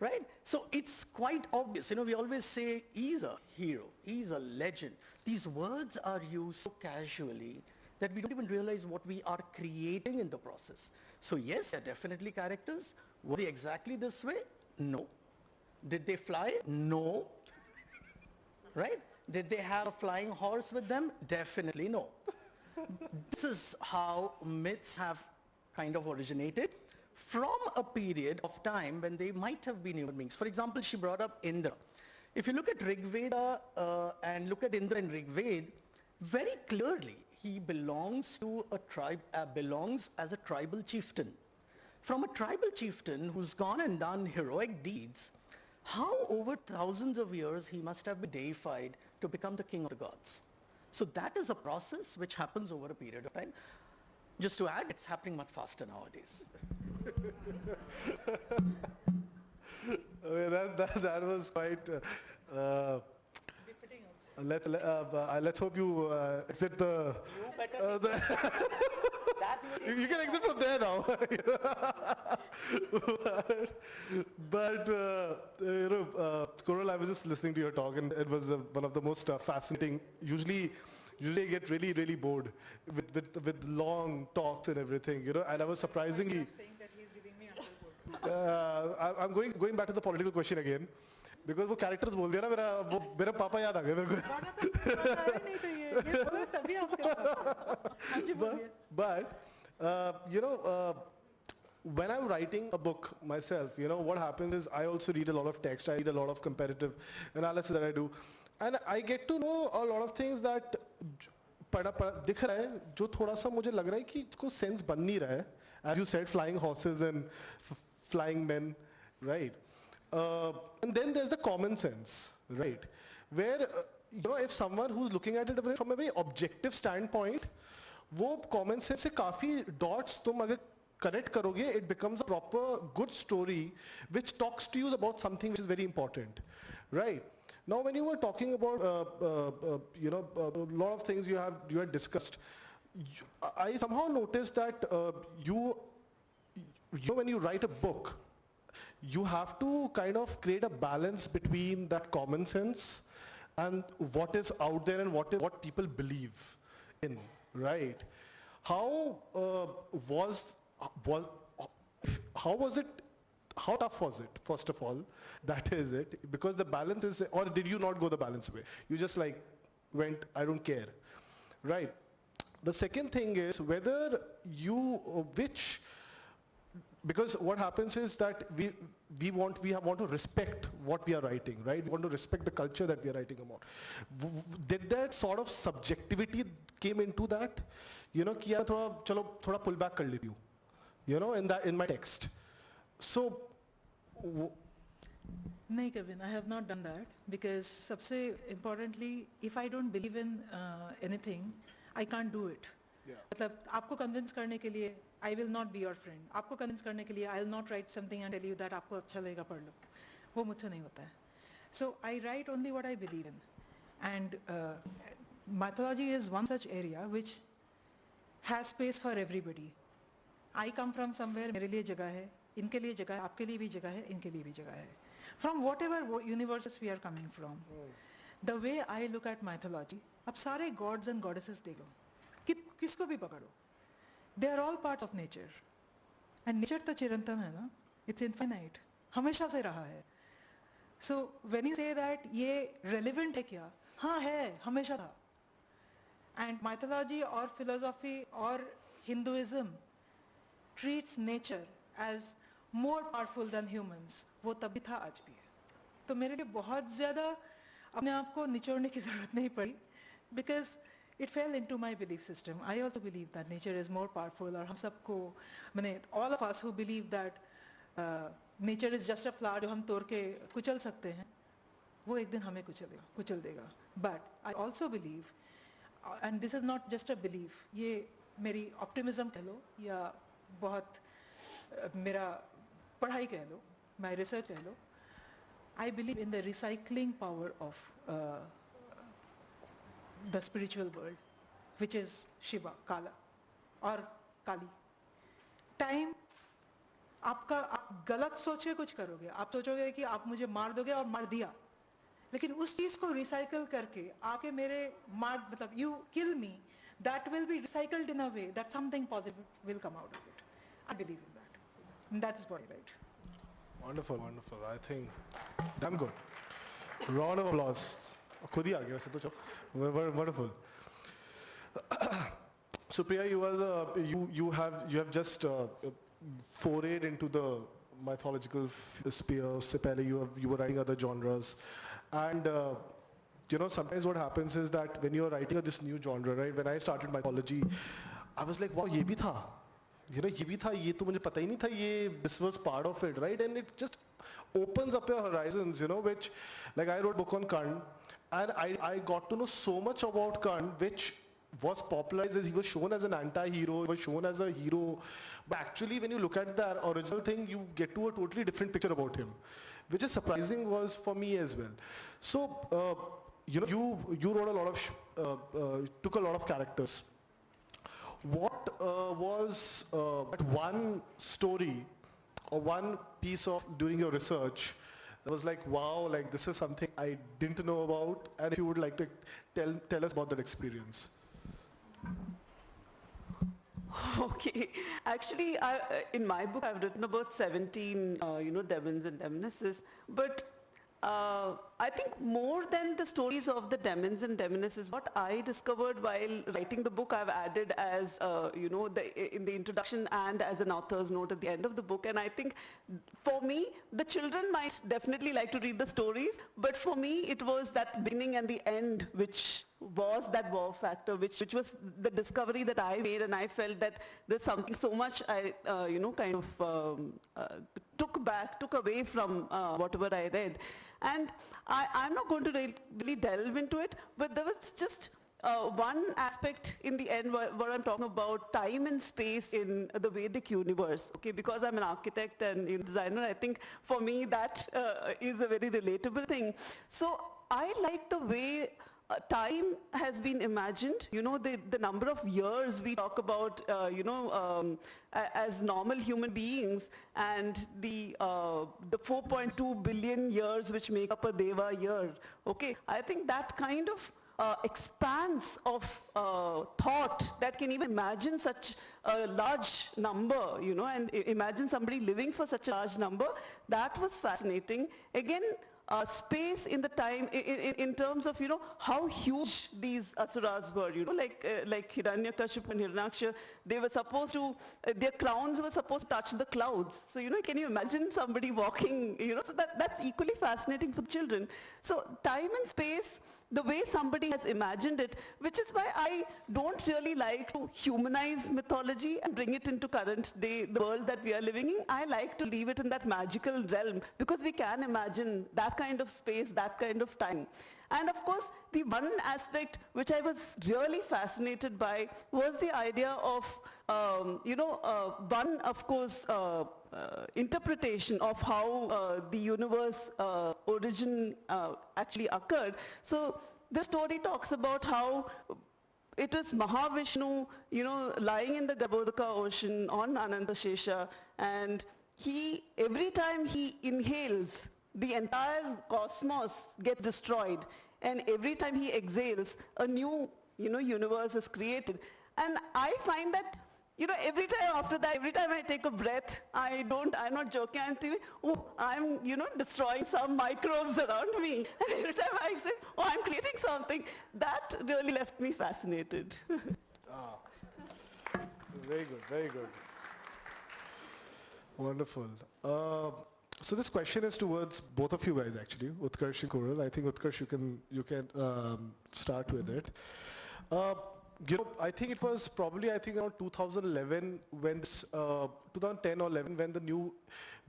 Right? So it's quite obvious. You know, we always say, he's a hero, he's a legend. These words are used so casually that we don't even realize what we are creating in the process. So yes, they're definitely characters. Were they exactly this way? No. Did they fly? No. Right? Did they have a flying horse with them? Definitely no. This is how myths have kind of originated from a period of time when they might have been human beings. For example, she brought up Indra. If you look at Rig Veda and look at Indra in Rig Veda, very clearly he belongs to a tribe, belongs as a tribal chieftain. From a tribal chieftain who's gone and done heroic deeds, how over thousands of years he must have been deified to become the king of the gods. So that is a process which happens over a period of time. Just to add, it's happening much faster nowadays. Okay, that was quite. Let's hope you exit the. You can exit from there now. but Koral, I was just listening to your talk, and it was one of the most fascinating. Usually I get really, really bored with long talks and everything, you know. And I was surprisingly. I'm going back to the political question again, because वो characters बोल दिया ना, मेरा पापा याद आ गया मेरे को. But you know, when I'm writing a book myself, you know, what happens is I also read a lot of text. I read a lot of comparative analysis that I do, and I get to know a lot of things that पढ़ा दिख रहा है, जो थोड़ा सा मुझे लग रहा है कि इसको sense बन नहीं रहा है. As you said, flying horses and flying men, right? And then there's the common sense, right? Where, you know, if someone who's looking at it from a very objective standpoint, वो common sense से काफी dots तुम अगर connect करोगे, it becomes a proper good story which talks to you about something which is very important, right? Now, when you were talking about, you know, a lot of things you had discussed, I somehow noticed that you know, when you write a book, you have to kind of create a balance between that common sense and what is out there and what people believe in, right? How tough was it, first of all? That is it. Because the balance is, or did you not go the balance way? You just like went, I don't care, right? The second thing is whether you, because what happens is that we want to respect what we are writing, right? We want to respect the culture that we are writing about. Did that sort of subjectivity came into that? You know, कि यार थोड़ा pull back कर लेती हूँ, you know, in my text. So. No, Kevin, I have not done that, because सबसे importantly, if I don't believe in anything, I can't do it. Yeah. मतलब आपको convince करने के लिए I will not be your friend. आपको convince करने के लिए I will not write something and tell you that आपको अच्छा लगेगा पढ़ लो. वो मुझसे नहीं होता है. So I write only what I believe in, and mythology is one such area which has space for everybody. I come from somewhere, मेरे लिए जगह है, इनके लिए जगह है, आपके लिए भी जगह है, इनके लिए भी जगह है. From whatever universes we are coming from, the way I look at mythology, अब सारे gods and goddesses देखो, किसको भी पकड़ो, they are all parts of nature, and nature तो चिरंतन है ना, it's infinite, हमेशा से रहा है. So when you say that ये relevant है क्या, हाँ है, हमेशा था. And mythology or philosophy or Hinduism treats nature as more powerful than humans. वो तभी था, आज भी है. तो मेरे लिए बहुत ज़्यादा अपने आप को निचोड़ने की ज़रूरत नहीं पड़ी, because it fell into my belief system. I also believe that nature is more powerful, और हम सबको, मैंने all of us who believe that nature is just a flower जो हम तोड़ के कुचल सकते हैं, वो एक दिन हमें कुचल देगा. But I also believe, and this is not just a belief, ये मेरी ऑप्टिमिज्म कह लो या बहुत मेरा पढ़ाई कह लो, माई रिसर्च कह लो. I believe in the recycling power of the spiritual world, which is Shiva, Kala, or Kali. Time, आप गलत सोच के कुछ करोगे, आप सोचोगे कि आप मुझे मार दोगे और मार दिया, लेकिन उस चीज़ को रिसाइकल करके आके मेरे मतलब you kill me, that will be recycled in a way that something positive will come out of it. I believe in that. And that's what I write. Wonderful, wonderful. I think damn good. Round of applause. खुद ही आ गया वैसे तो चलो. Wonderful. So Priya, you have just forayed into the mythological sphere. Se pehle you were writing other genres, and you know, sometimes what happens is that when you are writing this new genre, right? When I started mythology, I was like, wow, ये भी था. You know, ये भी था, ये तो मुझे पता ही नहीं था, ये this was part of it, right? And it just opens up your horizons, you know, which, like I wrote a book on Karn, and I got to know so much about Karn, which was popularized as he was shown as an anti-hero, he was shown as a hero, but actually when you look at the original thing, you get to a totally different picture about him, which is surprising was for me as well. So, you know, you wrote a lot of, took a lot of characters. What was that one story or one piece of during your research that was like, wow, like this is something I didn't know about, and if you would like to tell us about that experience. Okay, actually, in my book, I've written about 17, you know, demons and demonesses, but I think more than the stories of the demons and demonesses, what I discovered while writing the book, I've added as, you know, in the introduction and as an author's note at the end of the book. And I think for me, the children might definitely like to read the stories, but for me, it was that beginning and the end, which was that wow factor, which was the discovery that I made, and I felt that there's something so much I, you know, kind of took away from whatever I read. And I'm not going to really delve into it, but there was just one aspect in the end where I'm talking about time and space in the Vedic universe, okay, because I'm an architect and designer, I think for me that is a very relatable thing. So I like the way time has been imagined, you know, the number of years we talk about, you know, as normal human beings, and the 4.2 billion years which make up a Deva year, okay? I think that kind of expanse of thought that can even imagine such a large number, you know, and imagine somebody living for such a large number, that was fascinating. Again, space in the time, in terms of, you know, how huge these asuras were, you know, like Hiranyakashipu and Hiranyaksha, they were supposed to, their crowns were supposed to touch the clouds. So, you know, can you imagine somebody walking, you know, so that's equally fascinating for children. So time and space, the way somebody has imagined it, which is why I don't really like to humanize mythology and bring it into current day, the world that we are living in. I like to leave it in that magical realm, because we can imagine that kind of space, that kind of time. And of course, the one aspect which I was really fascinated by was the idea of, you know, one, of course, interpretation of how the universe origin actually occurred. So the story talks about how it was Mahavishnu, you know, lying in the Garbhodaka ocean on Anantashesha, and every time he inhales, the entire cosmos gets destroyed, and every time he exhales, a new, you know, universe is created. And I find that, you know, every time after that, every time I take a breath, I'm not joking, I'm thinking, oh, I'm, you know, destroying some microbes around me. And every time I say, oh, I'm creating something, that really left me fascinated. Very good, very good. Wonderful. So this question is towards both of you guys, actually, Utkarsh and Koral. I think Utkarsh, you can start with it. I think it was probably, around 2011 when 2010 or 11 when the new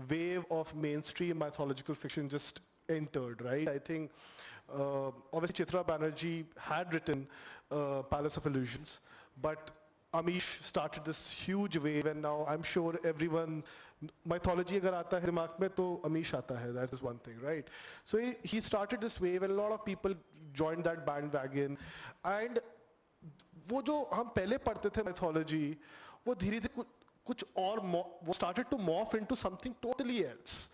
wave of mainstream mythological fiction just entered, right? I think obviously Chitra Banerjee had written Palace of Illusions, but Amish started this huge wave, and now I'm sure everyone, mythology agar aata hai dimag mein to Amish aata hai, that is one thing, right? So he started this wave and a lot of people joined that bandwagon, and वो जो हम पहले पढ़ते थे mythology, वो धीरे धीरे कुछ और वो started to morph into something totally else.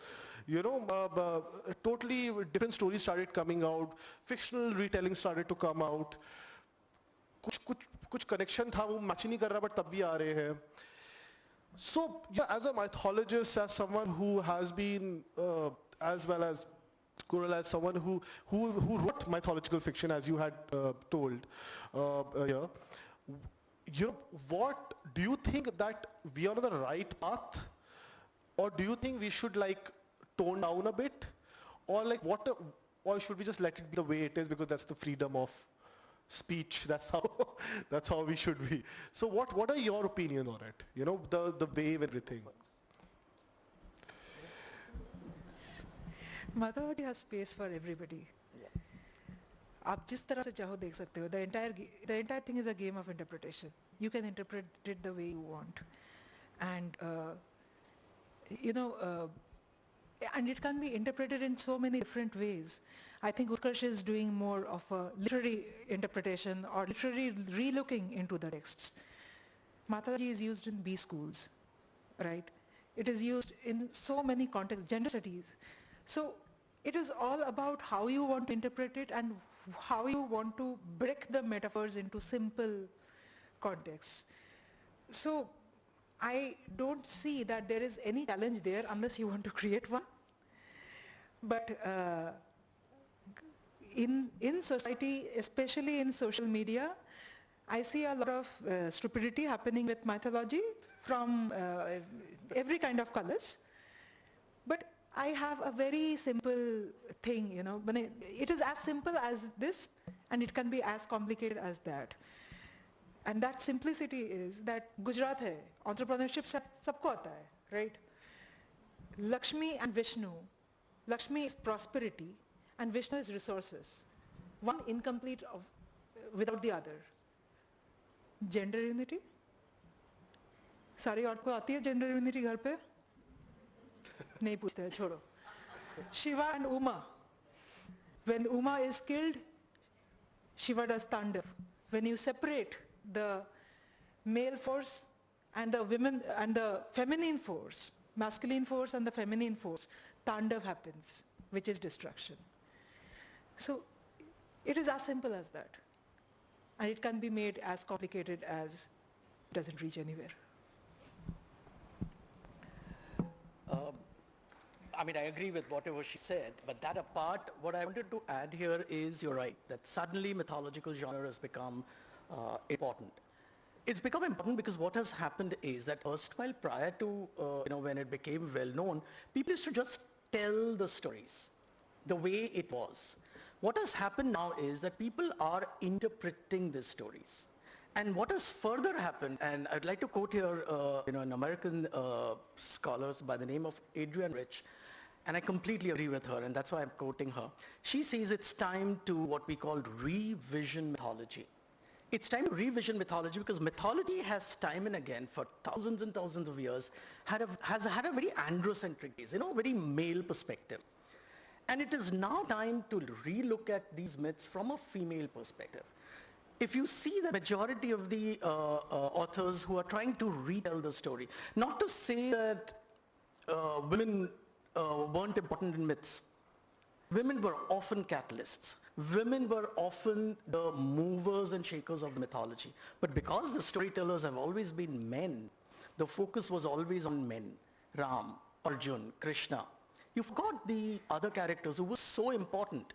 Totally different stories started coming out, fictional retelling started to come out. कुछ connection था वो match नहीं कर रहा but तब भी आ रहे हैं. So as a mythologist, as someone who has been, as well as Coral, as someone who wrote mythological fiction, as you had told here, what do you think that we are on the right path, or do you think we should tone down a bit, or or should we just let it be the way it is because that's the freedom of speech? That's how we should be. So what are your opinion on it? The wave, everything. Mythology has space for everybody. आप जिस तरह से चाहो देख सकते हो. The entire thing is a game of interpretation. You can interpret it the way you want, and and it can be interpreted in so many different ways. I think Utkarsh is doing more of a literary interpretation or literary relooking into the texts. Mythology is used in B schools, right? It is used in so many contexts, gender studies. So it is all about how you want to interpret it and how you want to break the metaphors into simple contexts. So I don't see that there is any challenge there unless you want to create one. But in society, especially in social media, I see a lot of stupidity happening with mythology from every kind of colors. But I have a very simple thing, it is as simple as this and it can be as complicated as that. And that simplicity is that Gujarat hai, entrepreneurship sabko aata hai, right? Lakshmi and Vishnu. Lakshmi is prosperity and Vishnu is resources. One incomplete without the other. Gender unity? सारी औरत को आती है gender unity घर पे? नहीं पूछते हैं, छोड़ो. Shiva and Uma. When Uma is killed, Shiva does Tandav. When you separate the male force and the women and the feminine force, masculine force and the feminine force, Tandav happens, which is destruction. So it is as simple as that. And it can be made as complicated as it doesn't reach anywhere. I agree with whatever she said, but that apart, what I wanted to add here is, you're right, that suddenly mythological genre has become important. It's become important because what has happened is that erstwhile, prior to when it became well known, people used to just tell the stories the way it was. What has happened now is that people are interpreting these stories. And what has further happened, and I'd like to quote here an American scholar by the name of Adrienne Rich, and I completely agree with her, and that's why I'm quoting her. She says it's time to what we call revision mythology. It's time to revision mythology because mythology has time and again for thousands and thousands of years has had a very androcentric gaze, very male perspective. And it is now time to relook at these myths from a female perspective. If you see the majority of the authors who are trying to retell the story, not to say that women weren't important in myths. Women were often catalysts. Women were often the movers and shakers of the mythology. But because the storytellers have always been men, the focus was always on men. Ram, Arjun, Krishna. You've got the other characters who were so important.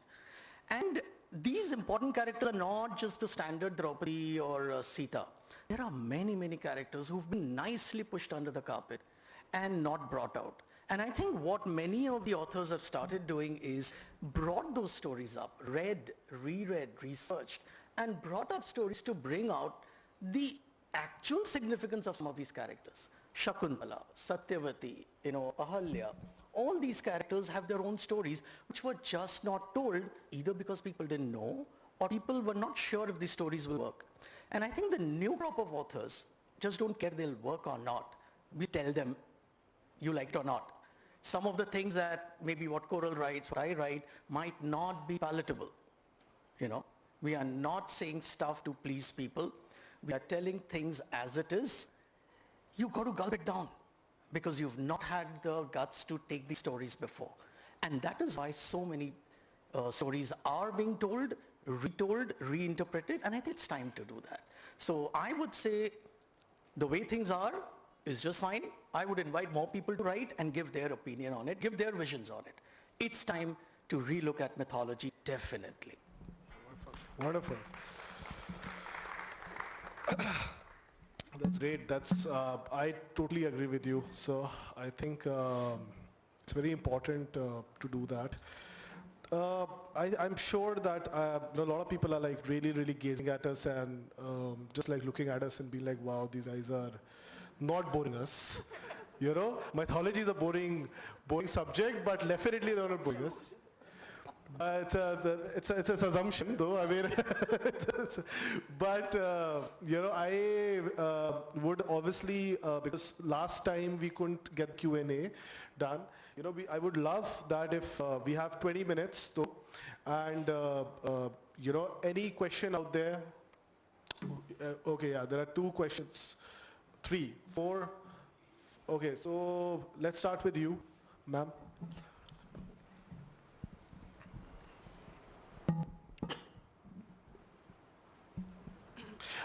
And these important characters are not just the standard Draupadi or Sita. There are many, many characters who've been nicely pushed under the carpet and not brought out. And I think what many of the authors have started doing is brought those stories up, read, reread, researched, and brought up stories to bring out the actual significance of some of these characters. Shakuntala, Satyavati, Ahalya, all these characters have their own stories which were just not told either because people didn't know or people were not sure if these stories will work. And I think the new crop of authors just don't care they'll work or not. We tell them, you like it or not. Some of the things that maybe what Coral writes, what I write, might not be palatable. We are not saying stuff to please people. We are telling things as it is. You've got to gulp it down because you've not had the guts to take these stories before. And that is why so many stories are being told, retold, reinterpreted, and I think it's time to do that. So I would say the way things are is just fine. I would invite more people to write and give their opinion on it, give their visions on it. It's time to relook at mythology, definitely. Wonderful. That's great. I totally agree with you. So I think it's very important to do that. I'm sure that a lot of people are like really, really gazing at us and just like looking at us and being like, wow, these guys are not boring us. Mythology is a boring subject, but definitely they're not boring us. It's an assumption, though. I mean, but I would obviously because last time we couldn't get Q&A done. I would love that if we have 20 minutes, though, and any question out there. Okay, yeah, there are 2 questions, 3, 4. Okay, so let's start with you, ma'am.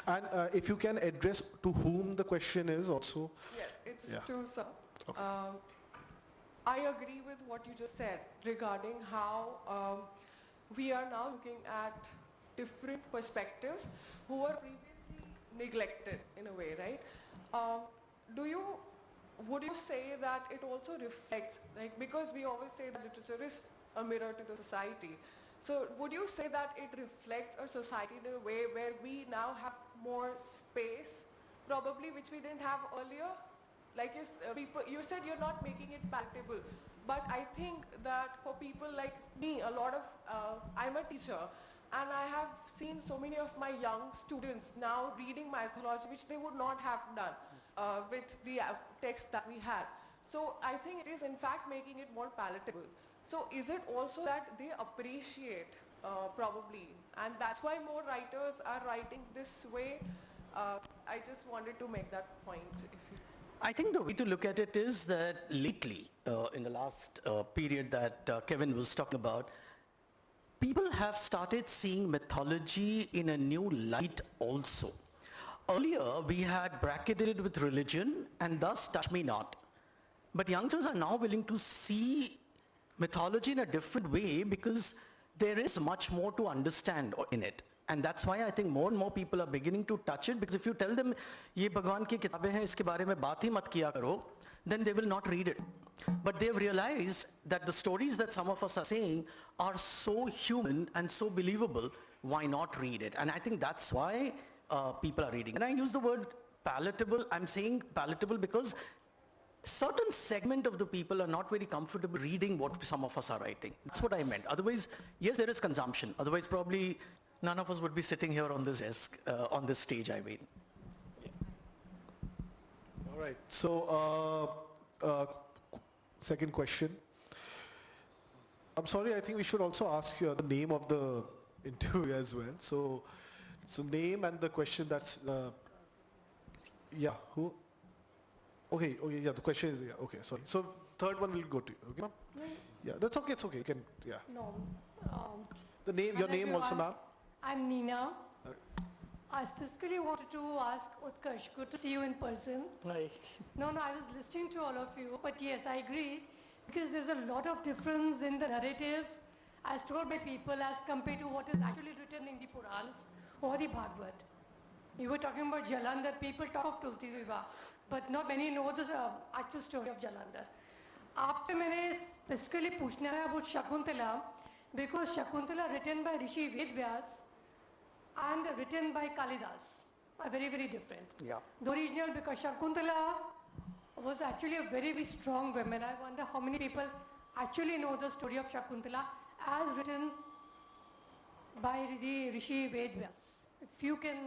And if you can address to whom the question is also. Yes, it's Yeah. to sir. Okay. I agree with what you just said regarding how we are now looking at different perspectives who were previously neglected in a way, right? Would you say that it also reflects, like, because we always say that literature is a mirror to the society. So would you say that it reflects our society in a way where we now have more space, probably, which we didn't have earlier? Like you said you're not making it palatable, but I think that for people like me, I'm a teacher, and I have seen so many of my young students now reading mythology, which they would not have done with the text that we had. So I think it is in fact making it more palatable. So is it also that they appreciate probably, and that's why more writers are writing this way? I just wanted to make that point. I think the way to look at it is that lately, in the last period that Kevin was talking about, people have started seeing mythology in a new light also. Earlier, we had bracketed it with religion and thus touch me not. But youngsters are now willing to see mythology in a different way because there is much more to understand in it. And that's why I think more and more people are beginning to touch it, because if you tell them, ye Bhagwan ki kitabein hain, iske bare mein baat hi mat kiya karo, then they will not read it. But they've realized that the stories that some of us are saying are so human and so believable, why not read it? And I think that's why people are reading. And I use the word palatable. I'm saying palatable because certain segment of the people are not very comfortable reading what some of us are writing. That's what I meant. Otherwise, yes, there is consumption. Otherwise, probably none of us would be sitting here on this desk, on this stage, I mean. Yeah. All right. So, second question. I'm sorry, I think we should also ask you the name of the interview as well. So name and the question that's, yeah, who? Okay, yeah, the question is, yeah, okay, sorry. So third one will go to you, okay, ma'am? Yeah, that's okay, it's okay, you can, yeah. No. The name, your name also, ma'am? I'm Nina. I specifically wanted to ask Utkarsh, good to see you in person. Hi. No, I was listening to all of you, but yes, I agree, because there's a lot of difference in the narratives as told by people as compared to what is actually written in the Purans or the Bhagavad. You were talking about Jalandhar, people talk of Tulsi Vivah, but not many know the actual story of Jalandhar. After मैंने specifically पूछना है about Shakuntala, because Shakuntala written by Rishi Vedvyas and written by Kalidas. are very, very different. Yeah. The original, because Shakuntala was actually a very, very strong woman. I wonder how many people actually know the story of Shakuntala as written by the Rishi Vedvyas. If you can...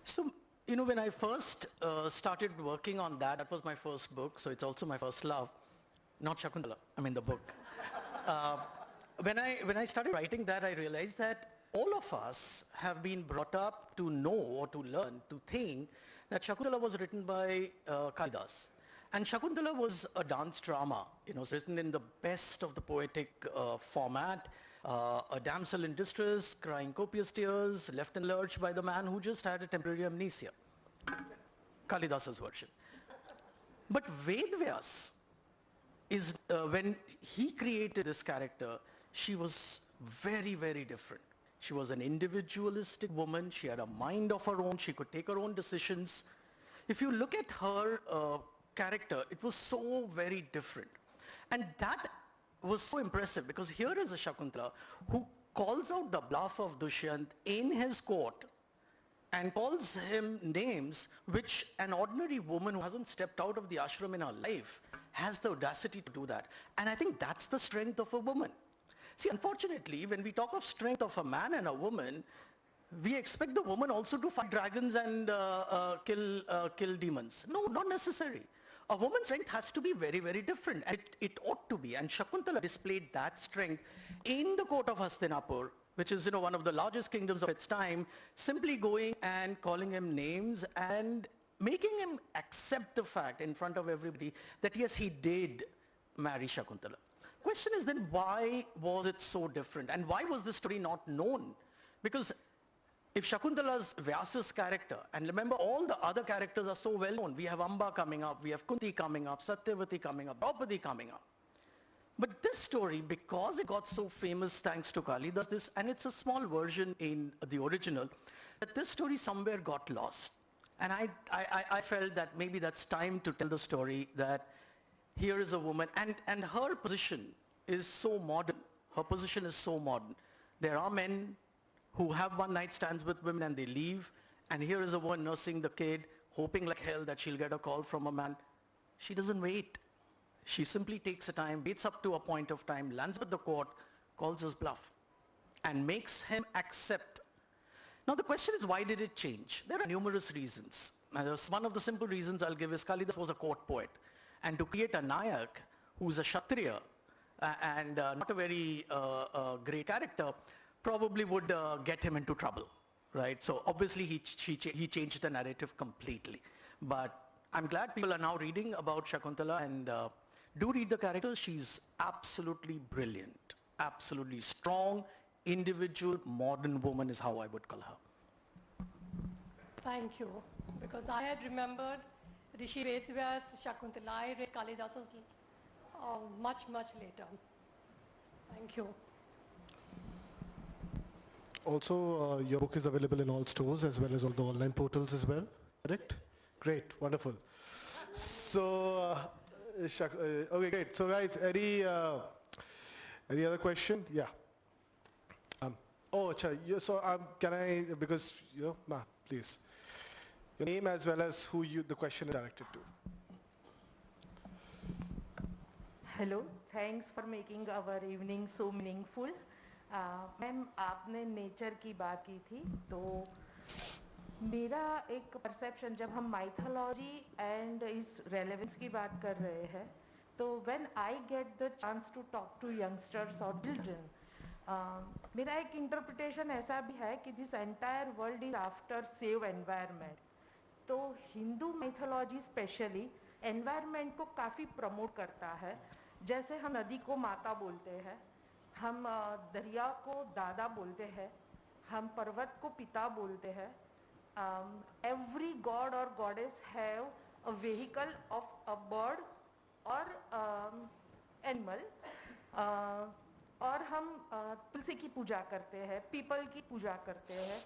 So, you know, when I first started working on that, that was my first book, so it's also my first love. Not Shakuntala, I mean the book. When I started writing that, I realized that all of us have been brought up to know or to learn, to think that Shakuntala was written by Kalidas. And Shakuntala was a dance drama, you know, written in the best of the poetic format. A damsel in distress, crying copious tears, left in lurch by the man who just had a temporary amnesia. Kalidas's version. But Vedvyas is, when he created this character, she was very, very different. She was an individualistic woman. She had a mind of her own. She could take her own decisions. If you look at her character, it was so very different. And that was so impressive because here is a Shakuntala who calls out the bluff of Dushyant in his court and calls him names which an ordinary woman who hasn't stepped out of the ashram in her life has the audacity to do that. And I think that's the strength of a woman. See, unfortunately, when we talk of strength of a man and a woman, we expect the woman also to fight dragons and kill demons. No, not necessary. A woman's strength has to be very, very different. And it ought to be. And Shakuntala displayed that strength in the court of Hastinapur, which is, you know, one of the largest kingdoms of its time, simply going and calling him names and making him accept the fact in front of everybody that yes, he did marry Shakuntala. Question is then, why was it so different? And why was this story not known? Because if Shakuntala's Vyasa's character, and remember all the other characters are so well known. We have Amba coming up, we have Kunti coming up, Satyavati coming up, Draupadi coming up. But this story, because it got so famous thanks to Kalidas, and it's a small version in the original, that this story somewhere got lost. And I felt that maybe that's time to tell the story that here is a woman, and her position is so modern. Her position is so modern. There are men who have one night stands with women and they leave, and here is a woman nursing the kid, hoping like hell that she'll get a call from a man. She doesn't wait. She simply takes a time, waits up to a point of time, lands at the court, calls his bluff, and makes him accept. Now the question is, why did it change? There are numerous reasons. Now, one of the simple reasons I'll give is Kalidas was a court poet. And to create a Nayak who's a Kshatriya and not a very great character probably would get him into trouble, right? So obviously he changed the narrative completely. But I'm glad people are now reading about Shakuntala and do read the character. She's absolutely brilliant, absolutely strong, individual, modern woman is how I would call her. Thank you. Because I had remembered Rishi Vedvyas, Shakuntala. I read Kalidas's much, much later. Thank you. Also, your book is available in all stores as well as all the online portals as well, correct? Great, wonderful. So, okay, great. So guys, any other question? Yeah. Oh, so can I, because, you know, Ma, please. Your name as well as who the question is directed to. Hello, thanks for making our evening so meaningful. Ma'am आपने nature की बात की थी, तो मेरा एक perception, जब हम माइथोलॉजी एंड इस रेलेवेंस की बात कर रहे हैं, तो when I get the chance to talk to youngsters और चिल्ड्रन, मेरा एक इंटरप्रिटेशन ऐसा भी है कि this entire world is after save environment, तो हिंदू माइथोलॉजी स्पेशली एनवायरनमेंट को काफ़ी प्रमोट करता है. जैसे हम नदी को माता बोलते हैं, हम दरिया को दादा बोलते हैं, हम पर्वत को पिता बोलते हैं. एवरी गॉड और goddess have a vehicle of a bird और एनिमल. और हम तुलसी की पूजा करते हैं, पीपल की पूजा करते हैं.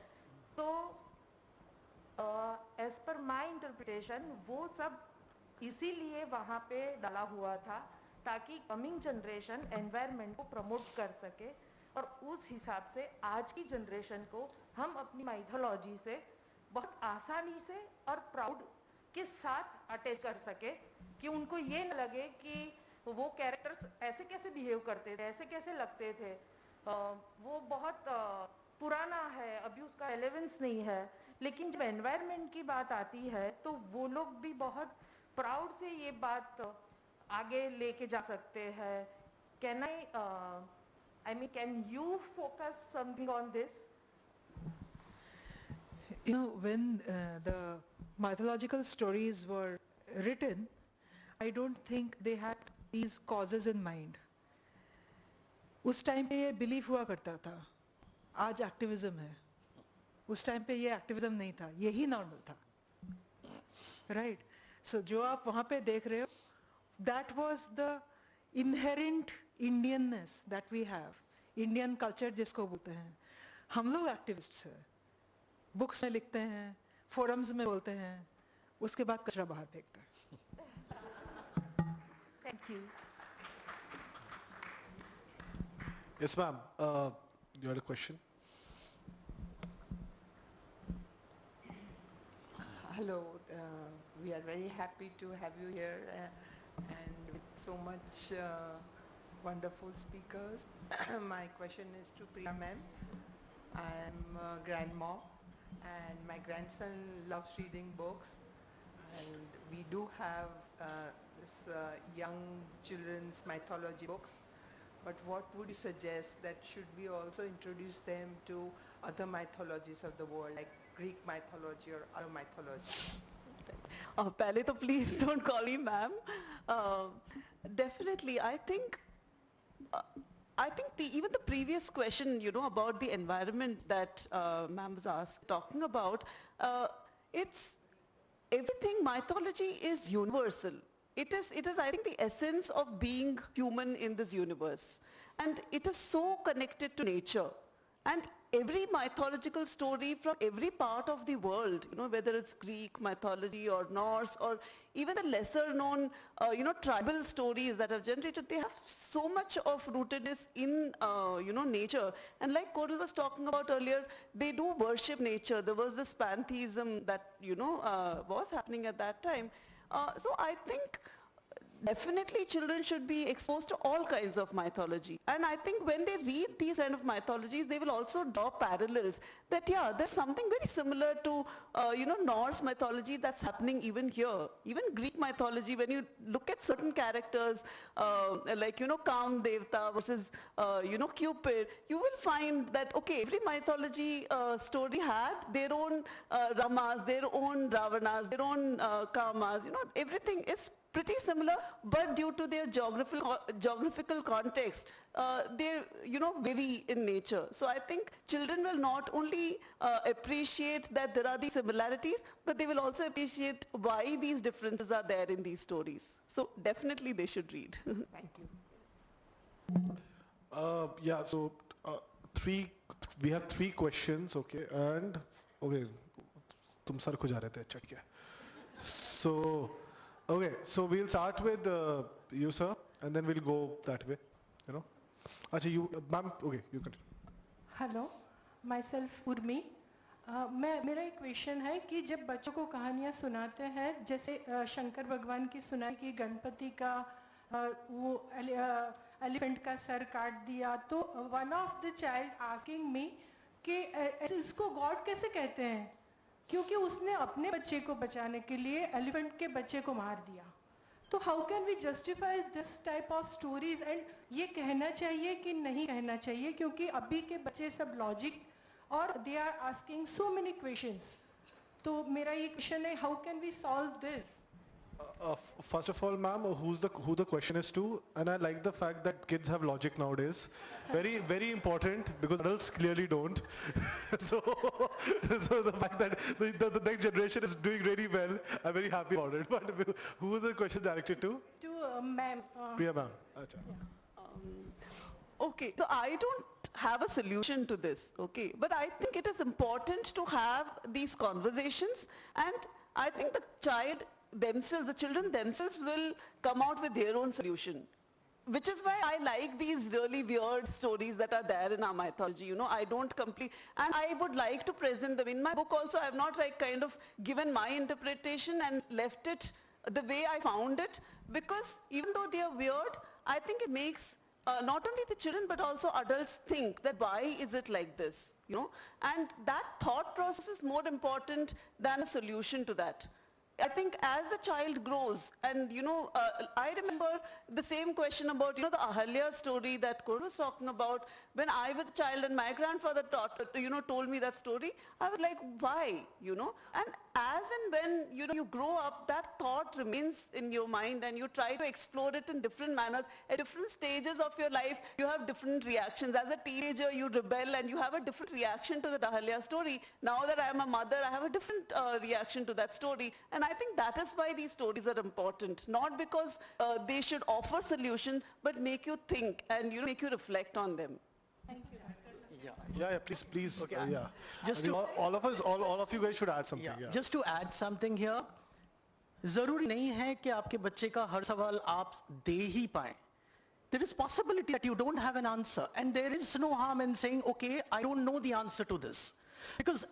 तो एज पर माई इंटरप्रिटेशन वो सब इसीलिए वहाँ पे डाला हुआ था ताकि कमिंग जनरेशन एनवायरनमेंट को प्रमोट कर सके और उस हिसाब से आज की जनरेशन को हम अपनी माइथोलॉजी से बहुत आसानी से और प्राउड के साथ अटैच कर सके, कि उनको ये न लगे कि वो कैरेक्टर्स ऐसे कैसे बिहेव करते थे, ऐसे कैसे लगते थे, वो बहुत पुराना है, अभी उसका रेलेवेंस नहीं है। लेकिन जब एनवायरनमेंट की बात आती है तो वो लोग भी बहुत प्राउड से ये बात आगे लेके जा सकते हैं। Can you focus something on this? You know, when the mythological stories were written, I don't think they had these causes in mind. उस टाइम पे ये बिलीफ हुआ करता था, आज एक्टिविज्म है। उस टाइम पे ये एक्टिविज्म नहीं था, यही नॉर्मल था, राइट? सो जो आप वहाँ पे देख रहे हो, that was the inherent Indianness that we have, Indian culture जिसको बोलते हैं। हम लोग एक्टिविस्ट्स हैं, बुक्स में लिखते हैं, फोरम्स में बोलते हैं, उसके बाद कचरा बाहर फेंकते हैं। Thank you. Yes, ma'am. You had a question? Hello. We are very happy to have you here and with so much wonderful speakers. My question is to Priya ma'am. I am a grandma and my grandson loves reading books, and we do have this young children's mythology books. But what would you suggest, that should we also introduce them to other mythologies of the world, like Greek mythology or other mythology? Pehle to please don't call me ma'am. Definitely, I think even the previous question, you know, about the environment that ma'am was talking about, it's everything. Mythology is universal. It is, I think, the essence of being human in this universe. And it is so connected to nature. And every mythological story from every part of the world, you know, whether it's Greek mythology or Norse or even the lesser known, you know, tribal stories that have generated, they have so much of rootedness in, you know, nature. And like Kodal was talking about earlier, they do worship nature. There was this pantheism that, you know, was happening at that time. So I think definitely children should be exposed to all kinds of mythology. And I think when they read these kind of mythologies, they will also draw parallels that, yeah, there's something very similar to, you know, Norse mythology that's happening even here. Even Greek mythology, when you look at certain characters, like, you know, Kam Devta versus, you know, Cupid, you will find that, okay, every mythology story had their own Ramas, their own Ravanas, their own Kamas, you know, everything is pretty similar, but due to their geographical context, they, you know, vary in nature. So I think children will not only appreciate that there are these similarities, but they will also appreciate why these differences are there in these stories. So definitely they should read. Thank you. Yeah, so we have three questions, okay, and okay, tum sar ko ja rahe the chat kya. So okay, so we'll start with you, sir, and then we'll go that way, you know. Acha, you, ma'am, okay, you continue. Hello, myself Urmi. मेरा एक question है कि जब बच्चों को कहानियाँ सुनाते हैं, जैसे शंकर भगवान की सुनाई कि गणपति का वो एलिफेंट का सर काट दिया, तो one of the child asking me कि इसको गॉड कैसे कहते हैं, क्योंकि उसने अपने बच्चे को बचाने के लिए एलिफेंट के बच्चे को मार दिया। तो how can we justify this type of stories, and ये कहना चाहिए कि नहीं कहना चाहिए, क्योंकि अभी के बच्चे सब लॉजिक और they are asking so many questions. तो मेरा ये क्वेश्चन है, how can we solve this? First of all, ma'am, who the question is to, and I like the fact that kids have logic nowadays. Very, very important, because adults clearly don't. so the fact that the next generation is doing really well, I'm very happy about it. But who is the question directed to? To ma'am. Priya ma'am. Okay, so I don't have a solution to this, okay, but I think it is important to have these conversations, and I think the children themselves will come out with their own solution. which is why I like these really weird stories that are there in our mythology, you know. I don't and I would like to present them. In my book also, I have not like kind of given my interpretation and left it the way I found it, because even though they are weird, I think it makes not only the children but also adults think that why is it like this, you know. And that thought process is more important than a solution to that. I think as the child grows, and you know, I remember the same question about, you know, the Ahalya story that Kor was talking about. When I was a child and my grandfather told me that story, I was like, why, you know? And as and when, you know, you grow up, that thought remains in your mind and you try to explore it in different manners. At different stages of your life, you have different reactions. As a teenager, you rebel and you have a different reaction to the Ahalya story. Now that I am a mother, I have a different reaction to that story. And I think that is why these stories are important. Not because they should offer solutions, but make you think and, you know, make you reflect on them. Thank you. Yeah, please. Okay. Yeah. Just I mean, all of you guys should add something. Yeah. Just to add something here, जरूरी नहीं है कि आपके बच्चे का हर सवाल आप दे ही पाएं. There is possibility that you don't have an answer, and there is no harm in saying, okay, I don't know the answer to this, because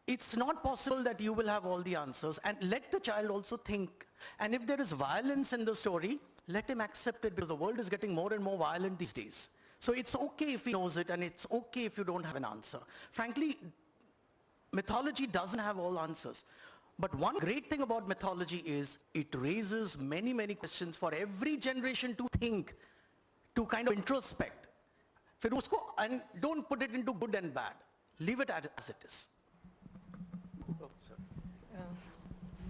it's not possible that you will have all the answers. And let the child also think. And if there is violence in the story, let him accept it, because the world is getting more and more violent these days. So it's okay if he knows it, and it's okay if you don't have an answer. Frankly, mythology doesn't have all answers. But one great thing about mythology is it raises many, many questions for every generation to think, to kind of introspect. फिर उसको, and don't put it into good and bad. Leave it as it is.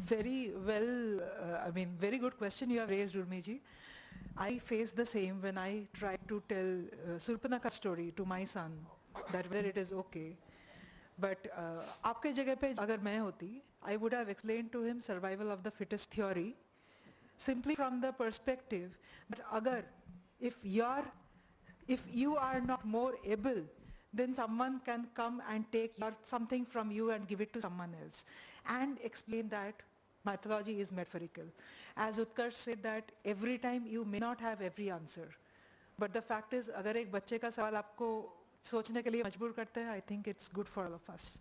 Very well, very good question you have raised, Urmiji. I faced the same when I tried to tell Surpanaka's story to my son, that whether it is okay. But आपके जगह पे अगर मैं होती, I would have explained to him survival of the fittest theory, simply from the perspective that if you are not more able, then someone can come and take something from you and give it to someone else, and explain that mythology is metaphorical. As Utkarsh said, that every time you may not have every answer, but the fact is, अगर एक बच्चे का सवाल आपको सोचने के लिए मजबूर करते हैं, I think it's good for all of us.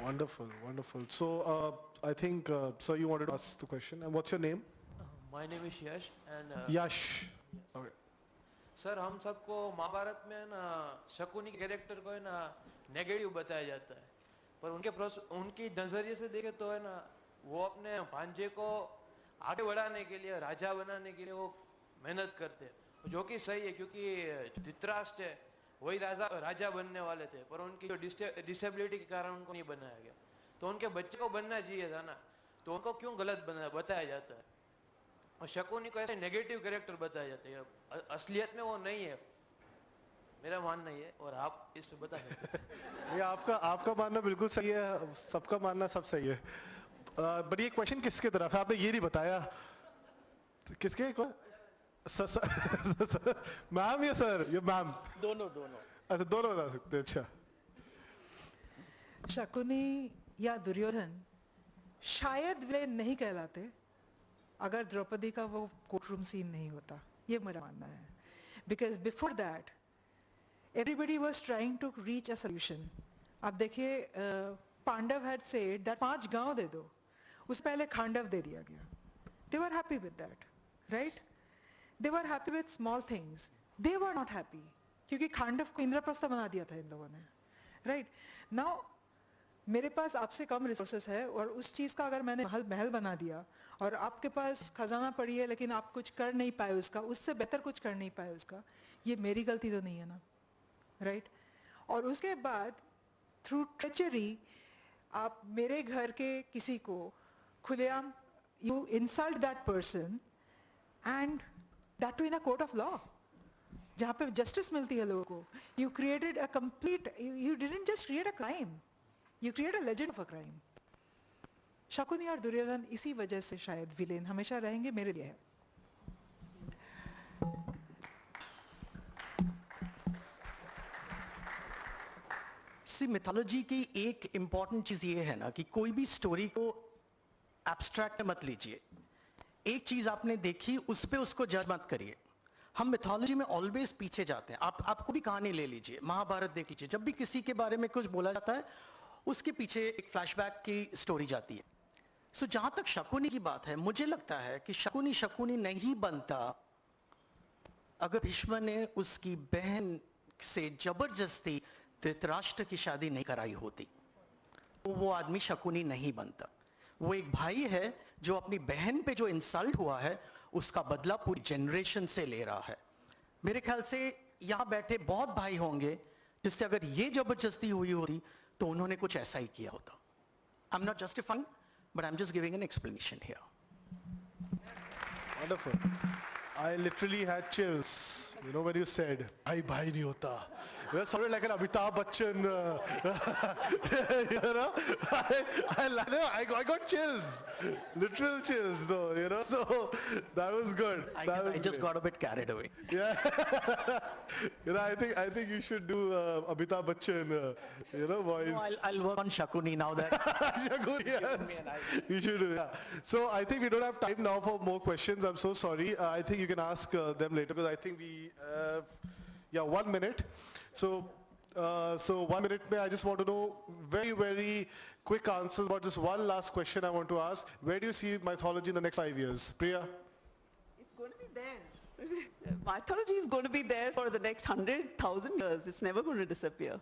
Wonderful. So I think, sir, you wanted to ask the question. And what's your name? My name is Yash. And Yash. Yes. Okay. Sir, हम सबको महाभारत में ना Shakuni character को है ना negative बताया जाता है, पर उनकी नजरिए से देखे तो है ना, वो अपने भांजे को आगे बढ़ाने के लिए, राजा बनाने के लिए वो मेहनत करते हैं, जो कि सही है, क्योंकि धृतराष्ट्र है वही राजा बनने वाले थे, पर उनकी जो डिसेबिलिटी के कारण उनको नहीं बनाया गया. तो उनके बच्चे को बनना चाहिए था ना, तो उनको क्यों गलत बताया जाता है? और शकुनी को ऐसे नेगेटिव कैरेक्टर बताया जाता है, असलियत में वो नहीं है, मेरा मानना ये, और आप इस पे बता सकते हैं. ये आपका मानना बिल्कुल सही है, सबका मानना सब सही है. बट ये क्वेश्चन किसके तरफ है? आपने ये नहीं बताया. किसके? मैम या सर? ये मैम दोनों. अच्छा, दोनों बता सकते हैं. अच्छा, शकुनी या दुर्योधन शायद विलेन नहीं कहलाते अगर द्रौपदी का वो कोर्टरूम सीन नहीं होता, ये मेरा मानना है. Because before that everybody was trying to reach a solution. अब देखिए, पांडव had said that 5 गांव दे दो, उससे पहले खांडव दे दिया गया. They were happy with that, right? They were happy with small things. They were not happy क्योंकि खांडव को इंद्रप्रस्थ बना दिया था इन लोगों ने, right? Now मेरे पास आपसे कम रिसोर्सेस है, और उस चीज़ का अगर मैंने महल बना दिया, और आपके पास खजाना पड़ी है लेकिन आप कुछ कर नहीं पाए उसका, उससे बेहतर कुछ कर नहीं पाए उसका, ये मेरी गलती तो नहीं है ना, राइट? और उसके बाद थ्रू ट्रेचरी आप मेरे घर के किसी को खुलेआम you insult that person, and that too in a court of law जहाँ पे जस्टिस मिलती है लोगों को. You created a complete, you didn't just create a crime, you create a legend of a crime. Shakuni और दुर्योधन इसी वजह से शायद विलेन हमेशा रहेंगे मेरे लिए. सी, मिथोलॉजी की एक इंपॉर्टेंट चीज ये है ना कि कोई भी स्टोरी को एब्स्ट्रैक्ट मत लीजिए. एक चीज आपने देखी उस पे उसको जज मत करिए। हम मिथोलॉजी में ऑलवेज पीछे जाते हैं। आपको भी कहानी ले लीजिए, महाभारत देख लीजिए, जब भी किसी के बारे में कुछ बोला जाता है उसके पीछे एक फ्लैशबैक की स्टोरी जाती है। सो जहां तक शकुनी की बात है, मुझे लगता है कि शकुनी शकुनी नहीं बनता अगर भीष्म ने उसकी बहन से जबरदस्ती धृतराष्ट्र की शादी नहीं कराई होती, तो वो आदमी शकुनी नहीं बनता। वो एक भाई है जो अपनी बहन पे जो इंसल्ट हुआ है उसका बदला पूरी जनरेशन से ले रहा है। मेरे ख्याल से यहां बैठे बहुत भाई होंगे जिससे अगर ये जबरदस्ती हुई होती तो उन्होंने कुछ ऐसा ही किया होता। I am not justifying, but I am just giving an explanation here. Wonderful. I literally had chills, you know, when you said, bhai nahi hota. That sounded like an Amitabh Bachchan, you know. I got chills, literal chills though, you know, so that was good. I just got a bit carried away. Yeah. You know, I think you should do Amitabh Bachchan, you know, voice. No, I'll work on Shakuni now that Shakuni, yes. You should do, yeah. So I think we don't have time now for more questions. I'm so sorry. I think you can ask them later because I think we have, 1 minute. So 1 minute, I just want to know very, very quick answers about just one last question I want to ask. Where do you see mythology in the next 5 years? Priya? It's going to be there. Mythology is going to be there for the next 100,000 years. It's never going to disappear.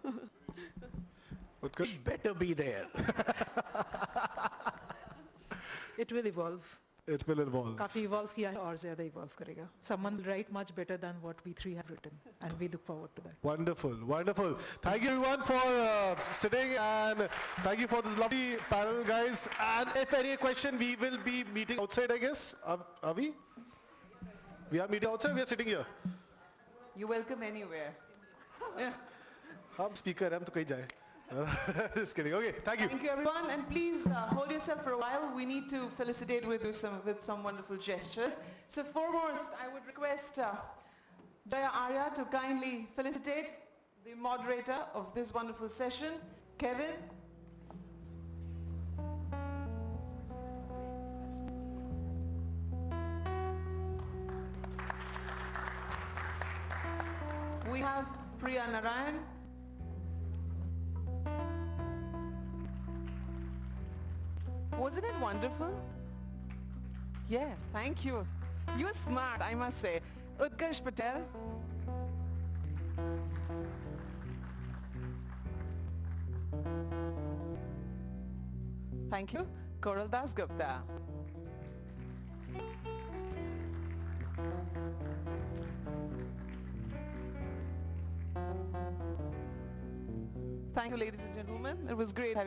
Utkarsh? it better be there. It will evolve. It will evolve. काफी evolve किया है और ज़्यादा evolve करेगा. Someone will write much better than what we three have written, and we look forward to that. Wonderful, wonderful. Thank you everyone for sitting, and thank you for this lovely panel, guys. And if any question, we will be meeting outside, I guess. Are we? We are meeting outside, we are sitting here. You're welcome anywhere. Yeah. हम speaker हैं, हम तो कहीं जाए. Just kidding. Okay, thank you. Thank you, everyone. And please hold yourself for a while. We need to felicitate with some wonderful gestures. So foremost, I would request Jaya Arya to kindly felicitate the moderator of this wonderful session, Kevin. We have Priya Narayanan. Wasn't it wonderful? Yes, thank you. You're smart, I must say. Utkarsh Patel. Thank you. Coral Dasgupta. Thank you, ladies and gentlemen. It was great having